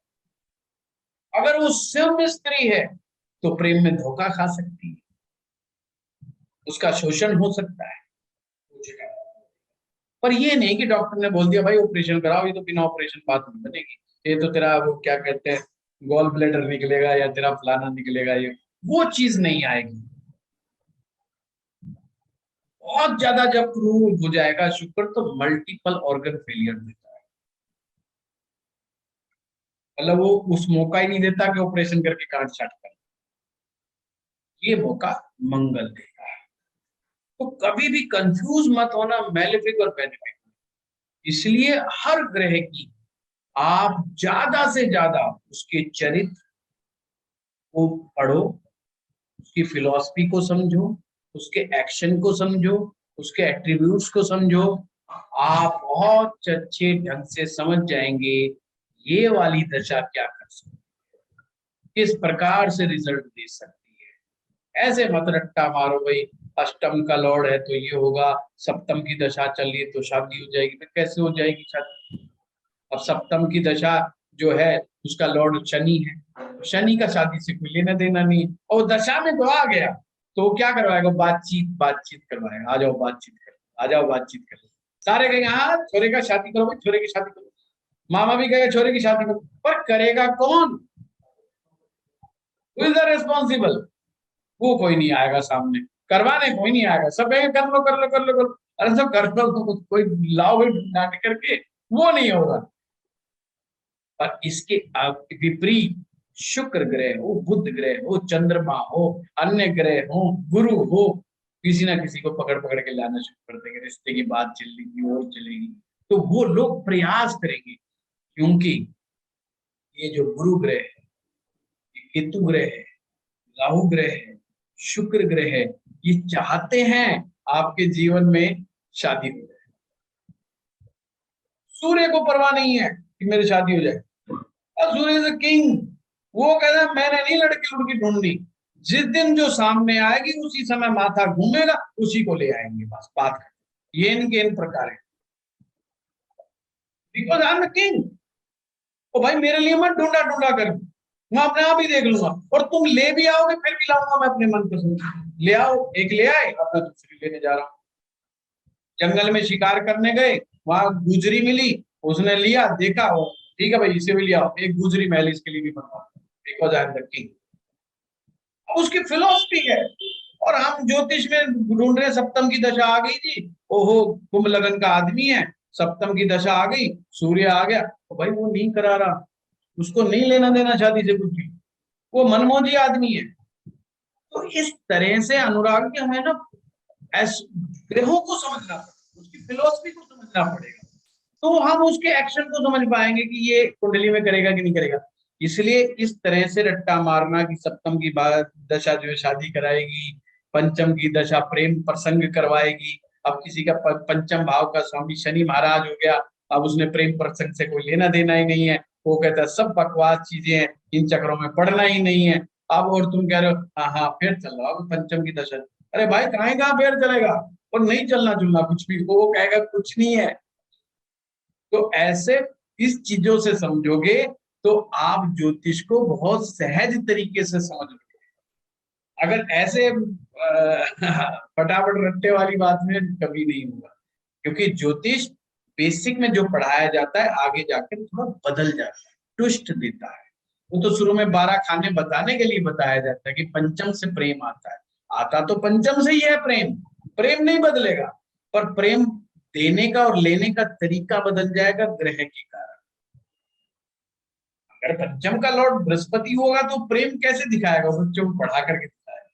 अगर वो सभ्य स्त्री है तो प्रेम में धोखा खा सकती है, उसका शोषण हो सकता है। पर ये नहीं कि डॉक्टर ने बोल दिया भाई ऑपरेशन कराओ, ये तो बिना ऑपरेशन बात नहीं बनेगी, ये तो तेरा वो क्या कहते हैं गॉल ब्लैडर निकलेगा या तेरा फलाना निकलेगा, ये वो चीज नहीं आएगी। बहुत ज्यादा जब क्रूर हो जाएगा शुक्र तो मल्टीपल ऑर्गन फेलियर देता है, मतलब वो उस मौका ही नहीं देता कि ऑपरेशन करके काट छाट कर, ये मौका मंगल देगा। तो कभी भी कंफ्यूज मत होना मैलेफिक और बेनिफिक। इसलिए हर ग्रह की आप ज्यादा से ज्यादा उसके चरित्र को पढ़ो, उसकी फिलॉसफी को समझो, उसके एक्शन को समझो, उसके एट्रीब्यूट्स को समझो। आप बहुत अच्छे ढंग से समझ जाएंगे ये वाली दशा क्या कर सकती है, किस प्रकार से रिजल्ट दे सकती है। ऐसे मत रट्टा मारो भाई अष्टम का लॉर्ड है तो ये होगा, सप्तम की दशा चल रही है तो शादी हो जाएगी। तो कैसे हो जाएगी शादी? अब सप्तम की दशा जो है उसका लॉर्ड शनि है, शनि का शादी से कोई लेना देना नहीं, और दशा में तो आ गया तो क्या करवाएगा, बातचीत करवाएगा, आ जाओ बातचीत करो, आ जाओ बातचीत करो। सारे कहेंगे हाँ छोरे का शादी करो भाई, छोरे की शादी करो, मामा भी कहेगा छोरे की शादी करो, पर करेगा कौन? Who is the responsible? वो कोई नहीं आएगा सामने, करवाने कोई नहीं आएगा, सब कर लो कर लो कर लो कर लो, अरे सब कर लो तो कोई लाओ भाई नाटक करके, वो नहीं होगा। पर इसके विपरीत शुक्र ग्रह हो, बुध ग्रह हो, चंद्रमा हो, अन्य ग्रह हो, गुरु हो, किसी ना किसी को पकड़ पकड़ के लाना शुरू कर देंगे, रिश्ते की बात चलेगी और चलेगी। तो वो लोग प्रयास करेंगे, क्योंकि ये जो गुरु ग्रह है, केतु ग्रह है, राहु ग्रह है, शुक्र ग्रह है, ये चाहते हैं आपके जीवन में शादी हो जाए। सूर्य को परवाह नहीं है कि मेरी शादी हो जाए, और सूर्य इज किंग, वो कहता है मैंने नहीं लड़की लुड़की ढूंढनी, जिस दिन जो सामने आएगी उसी समय माथा घूमेगा, उसी को ले आएंगे, बस बात कर। ये इनके इन प्रकार है, because I am the king. ओ भाई मेरे लिए मत ढूंढा कर, मैं अपने आप ही देख लूंगा, और तुम ले भी आओगे फिर भी लाऊंगा मैं अपने मन पसंद। ले आओ, एक ले आए, अपना दूसरी लेने जा रहा हूँ। जंगल में शिकार करने गए, वहां गुजरी मिली, उसने लिया, देखा वो ठीक है भाई इसे भी लिया, एक गुजरी महल इसके लिए भी बनवा, because I am the king. उसकी फिलॉसफी है। और हम ज्योतिष में ढूंढ रहे सप्तम की दशा आ गई जी, ओहो कुंभ लगन का आदमी है, सप्तम की दशा आ गई, सूर्य आ गया, तो भाई वो नहीं करा रहा, उसको नहीं लेना देना शादी से कुछ भी, वो मनमोजी आदमी है। तो इस तरह से अनुराग जी हमें ना ग्रहों को समझना पड़ेगा, उसकी फिलॉसफी को समझना पड़ेगा, तो हम उसके एक्शन को समझ पाएंगे कि ये कुंडली में करेगा कि नहीं करेगा। इसलिए इस तरह से रट्टा मारना कि सप्तम की दशा जो है शादी कराएगी, पंचम की दशा प्रेम प्रसंग करवाएगी, अब किसी का पंचम भाव का स्वामी शनि महाराज हो गया, अब उसने प्रेम प्रसंग से कोई लेना देना ही नहीं है, वो कहता है सब बकवास चीजें हैं, इन चक्रों में पड़ना ही नहीं है। अब और तुम कह रहे हो हाँ फिर चल रहा हो पंचम की दशा, अरे भाई कहाँ फिर चलेगा, और नहीं चलना चुलना कुछ भी, वो कहेगा कुछ नहीं है। तो ऐसे इस चीजों से समझोगे तो आप ज्योतिष को बहुत सहज तरीके से समझोगे। अगर ऐसे फटाफट रट्टे वाली बात में कभी नहीं होगा, क्योंकि ज्योतिष बेसिक में जो पढ़ाया जाता है आगे जाकर थोड़ा बदल जाता है, ट्विस्ट देता है। वो तो शुरू में 12 खाने बताने के लिए बताया जाता है कि पंचम से प्रेम आता है, आता तो पंचम से ही है प्रेम, प्रेम नहीं बदलेगा, पर प्रेम देने का और लेने का तरीका बदल जाएगा ग्रह के कारण। अगर पंचम का लॉर्ड बृहस्पति होगा तो प्रेम कैसे दिखाएगा, बच्चों को पढ़ा करके दिखाएगा,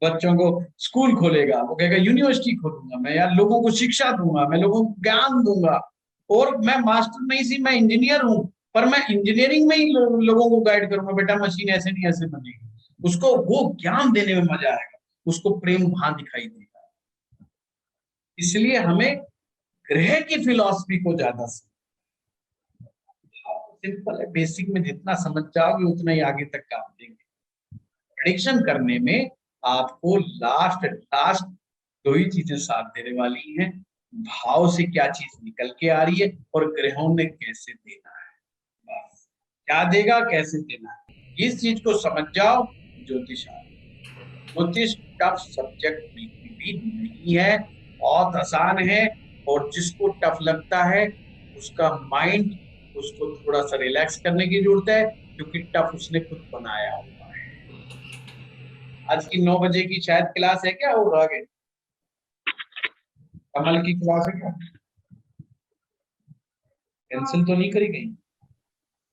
बच्चों को स्कूल खोलेगा, वो कहेगा यूनिवर्सिटी खोलूंगा मैं यार, लोगों को शिक्षा दूंगा, मैं लोगों को ज्ञान दूंगा, और मैं मास्टर नहीं सी, मैं इंजीनियर हूं, पर मैं इंजीनियरिंग में ही लोगों को गाइड करूंगा, बेटा मशीन ऐसे नहीं ऐसे बनेगी, उसको वो ज्ञान देने में मजा आएगा, उसको प्रेम वहां दिखाई देगा। इसलिए हमें ग्रह की फिलॉसफी को ज्यादा सिंपल है, बेसिक में जितना समझ जाओगे उतना ही आगे तक काम देंगे। प्रेडिक्शन करने में आपको लास्ट दो ही चीजें साथ देने वाली हैं, भाव से क्या चीज निकल के आ रही है और ग्रहों ने कैसे देना है, बस क्या देगा कैसे देना है, इस चीज को समझ जाओ। ज्योतिष टफ सब्जेक्ट भी नहीं है, बहुत आसान है, और जिसको टफ लगता है उसका माइंड, उसको थोड़ा सा रिलैक्स करने की जरूरत है, क्योंकि टफ उसने खुद बनाया हुआ है। आज की 9 बजे की शायद क्लास है क्या, और आगे कमल की क्लास है क्या, कैंसिल तो नहीं करी गई?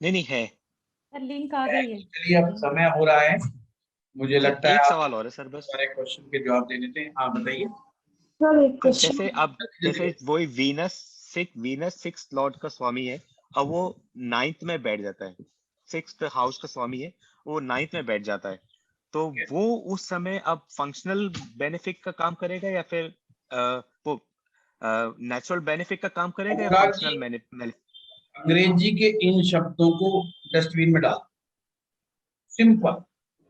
नहीं है सर लिंक आ गई है। चलिए अब समय हो रहा है, मुझे लगता है एक सवाल और है सर, बस सारे क्वेश्चन के जवाब देने थे। हाँ बताइए। जैसे अब जैसे वही वीनस 6 लॉर्ड का स्वामी है, अब वो 9th में बैठ जाता है, 6th हाउस का स्वामी है, वो 9th में बैठ जाता है, तो वो उस समय अब फंक्शनल बेनिफिट का काम करेगा या फिर वो नेचुरल बेनिफिट का काम करेगा या फंक्शनल बेनिफिट? अंग्रेजी के इन शब्दों को डस्टबिन में डाल, सिंपल,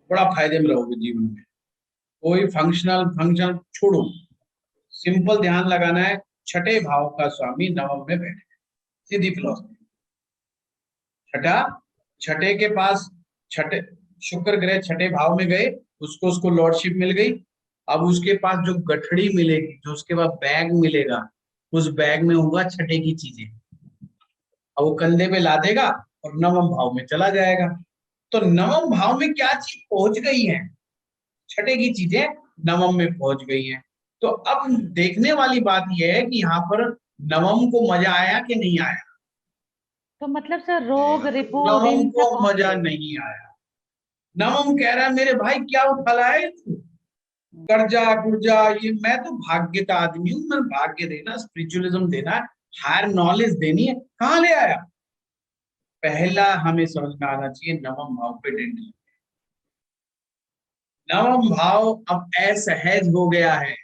बड़ा फायदे में रहोगे जीवन में। कोई फंक्शनल छोड़ो, सिंपल ध्यान लगाना है, छठे भाव का स्वामी नवम में बैठे, सीधी फिलॉसफी। छठे के पास शुक्र ग्रह छठे भाव में गए, उसको लॉर्डशिप मिल गई, अब उसके पास जो गठड़ी मिलेगी, जो उसके बाद बैग मिलेगा, उस बैग में होगा छठे की चीजें, अब वो कंधे पे ला देगा और नवम भाव में चला जाएगा। तो नवम भाव में क्या चीज पहुंच गई है, छठे की चीजें नवम में पहुंच गई हैं। तो अब देखने वाली बात यह है कि यहाँ पर नवम को मजा आया कि नहीं आया। तो मतलब सर रोग रिपो नवम को मजा नहीं आया, नवम कह रहा है मेरे भाई क्या उठा लाए तू, कर्जा गुर्जा, ये मैं तो भाग्य का आदमी हूं, मैं भाग्य देना, स्पिरिचुअलिज्म देना, हायर नॉलेज देनी है, कहाँ ले आया। पहला हमें समझ में आना चाहिए नवम भाव पे डेंट, नवम भाव अब असहज हो गया है,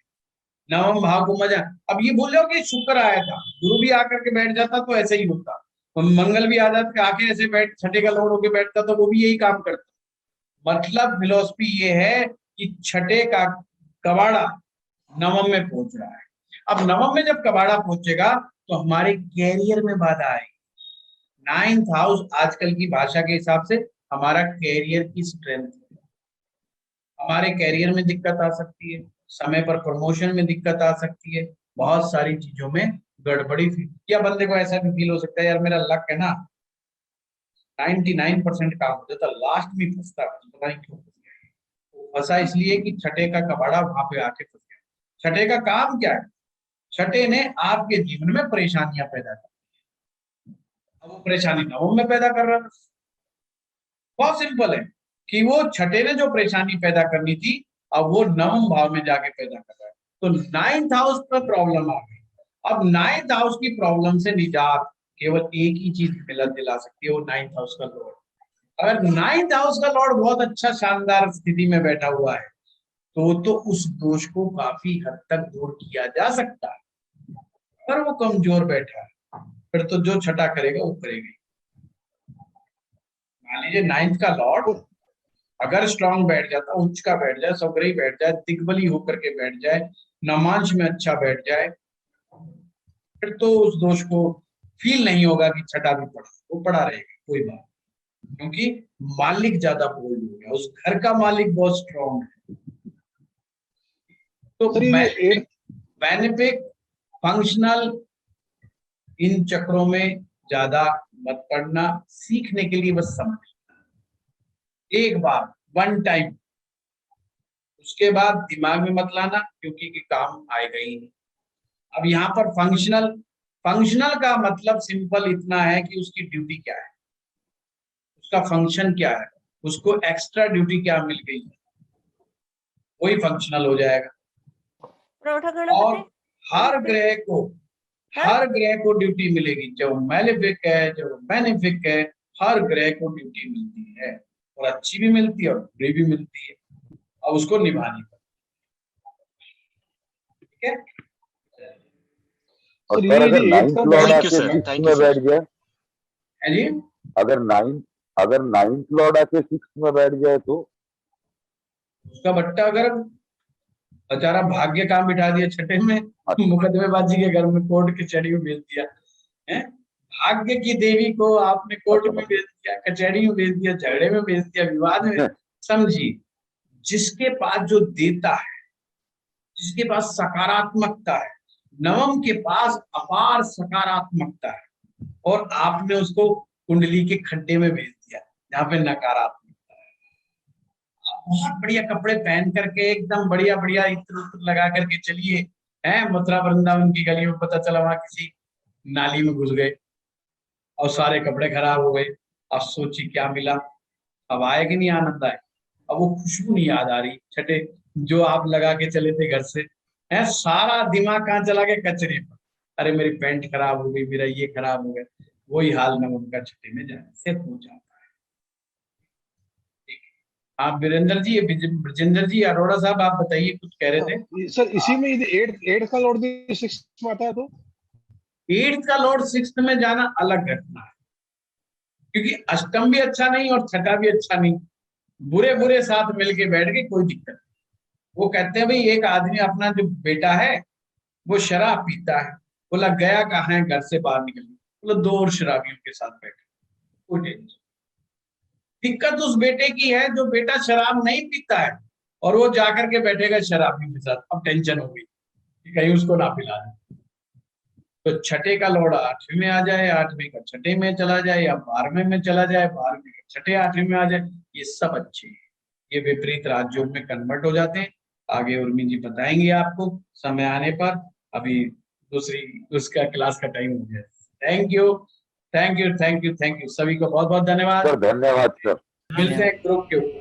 नवम भाव को मजा। अब ये बोलो कि शुक्र आया था, गुरु भी आकर के बैठ जाता तो ऐसे ही होता, मंगल भी आ जाता आके ऐसे बैठ, छठे का लॉर्ड होके बैठता तो वो भी यही काम करता। मतलब फिलॉसफी ये है कि छठे का कबाड़ा नवम में पहुंच रहा है। अब नवम में जब कबाड़ा पहुंचेगा तो हमारे कैरियर में बाधा आएगी। 9th हाउस आजकल की भाषा के हिसाब से हमारा कैरियर की स्ट्रेंथ है, हमारे कैरियर में दिक्कत आ सकती है, समय पर प्रमोशन में दिक्कत आ सकती है, बहुत सारी चीजों में गड़बड़ी फील, या बंदे को ऐसा भी फील हो सकता है यार मेरा लक है ना 99% काम हो जाता, लास्ट में फंसता, पता नहीं क्यों फंसा, इसलिए कि छठे का कबाड़ा वहां पे आके फंस गया। छठे का काम क्या है, छठे ने आपके जीवन में परेशानियां पैदा कर, अब वो परेशानी नवम में पैदा कर रहा है। बहुत सिंपल है कि वो छठे ने जो परेशानी पैदा करनी थी अब वो नवम भाव में जाके पैदा कर रहा है। तो 9th हाउस पर प्रॉब्लम आ गई। अब 9th हाउस की प्रॉब्लम से निजात केवल एक ही चीज दिला सकती है, वो 9th हाउस का लॉर्ड। अगर 9th हाउस का लॉर्ड बहुत अच्छा शानदार स्थिति में बैठा हुआ है तो उस दोष को काफी हद तक दूर किया जा सकता है। अगर वो कमजोर बैठा है फिर तो जो छठा करेगा वो करेगा। मान लीजिए 9th का लॉर्ड अगर स्ट्रांग बैठ जाता, उच्च का बैठ जाए, सौग्रही बैठ जाए, दिग्बली होकर के बैठ जाए, नमांश में अच्छा बैठ जाए, फिर तो उस दोष को फील नहीं होगा कि छठा भी पड़ा, वो पड़ा रहेगा, कोई बात, क्योंकि मालिक ज्यादा बोल्ड हो गया, उस घर का मालिक बहुत स्ट्रांग है। तो बेनिफिक फंक्शनल इन चक्रों में ज्यादा मत पड़ना, सीखने के लिए बस समझ एक बार, वन टाइम, उसके बाद दिमाग में मत लाना क्योंकि कि काम आएगा ही नहीं। अब यहाँ पर फंक्शनल, फंक्शनल का मतलब सिंपल इतना है कि उसकी ड्यूटी क्या है, उसका फंक्शन क्या है, उसको एक्स्ट्रा ड्यूटी क्या मिल गई है, वही फंक्शनल हो जाएगा। और हर ग्रह को, हर ग्रह को ड्यूटी मिलेगी, जो मैलेफिक है, जो बेनिफिक है, हर ग्रह को ड्यूटी मिलती है, और अच्छी भी मिलती है और बुरी भी मिलती है, और उसको निभानी पड़ती है। ठीक है। और सर अगर नाइन्थ लॉर्ड आके sir. सिक्स्थ Thank में you, बैठ जाए, है जी, अगर नाइन्थ लॉर्ड आके सिक्स्थ में बैठ जाए तो उसका बट्टा गर्म, बेचारा भाग्य काम बिठा दिया छठे में, मुकदमेबाजी के घर में कोर्ट कचहरी में भेज दिया है। भाग्य की देवी को आपने कोर्ट में भेज दिया, कचहरी में भेज दिया, झगड़े में भेज दिया, विवाद में। समझिए, जिसके पास जो देता है, जिसके पास सकारात्मकता है, नवम के पास अपार सकारात्मकता है, और आपने उसको कुंडली के खड्डे में भेज दिया जहाँ पे नकारात्मकता है। आप बहुत बढ़िया कपड़े पहन करके एकदम बढ़िया बढ़िया इत्र उत्र लगा करके चलिए, है मथुरा वृंदावन की गली में, पता चला वहां किसी नाली में घुस गए और सारे कपड़े खराब हो गए। अब सोचिए क्या मिला, अब आए कि नहीं आनंद आए। अब वो खुशबू नहीं याद आ रही छठे जो आप लगा के चले थे घर से, है सारा दिमाग कहाँ चला गया, कचरे पर। अरे मेरी पैंट खराब हो गई, मेरा ये खराब हो गया। वही हाल नवम का छठे में जाने से हो जाता है। ठीक है। आप वीरेंद्र जी, ब्रजेंद्र जी, अरोड़ा साहब, आप बताइए, कुछ कह रहे थे सर। इसी में एट का लॉर्ड भी सिक्स्थ में आता है तो 8th का लॉर्ड 6th में जाना अलग घटना है, क्योंकि अष्टम भी अच्छा नहीं और छठा भी अच्छा नहीं, बुरे बुरे साथ मिलके बैठ के कोई दिक्कत नहीं। वो कहते हैं भाई एक आदमी अपना जो बेटा है वो शराब पीता है, बोला गया कहाँ है, घर से बाहर निकल, बोला 2 और शराबियों के साथ बैठे, कोई टेंशन। दिक्कत उस बेटे की है जो बेटा शराब नहीं पीता है और वो जाकर के बैठेगा शराबियों के साथ। अब टेंशन हो गई कि कहीं उसको ना पिला दे। तो छठे का लॉर्ड 8वें में आ जाए, 8वें का छठे में चला जाए, या 12वें में चला जाए, 12वें का छठे 8वें में आ जाए, ये सब अच्छे हैं। ये विपरीत राजयोग में कन्वर्ट हो जाते हैं। आगे उर्मी जी बताएंगे आपको समय आने पर। अभी दूसरी उसका क्लास का टाइम हो गया। Thank you, thank you, thank you, thank you, सभी को बहुत बहुत धन्यवाद। सर धन्यवाद सर। मिलते हैं ग्रुप के ऊपर।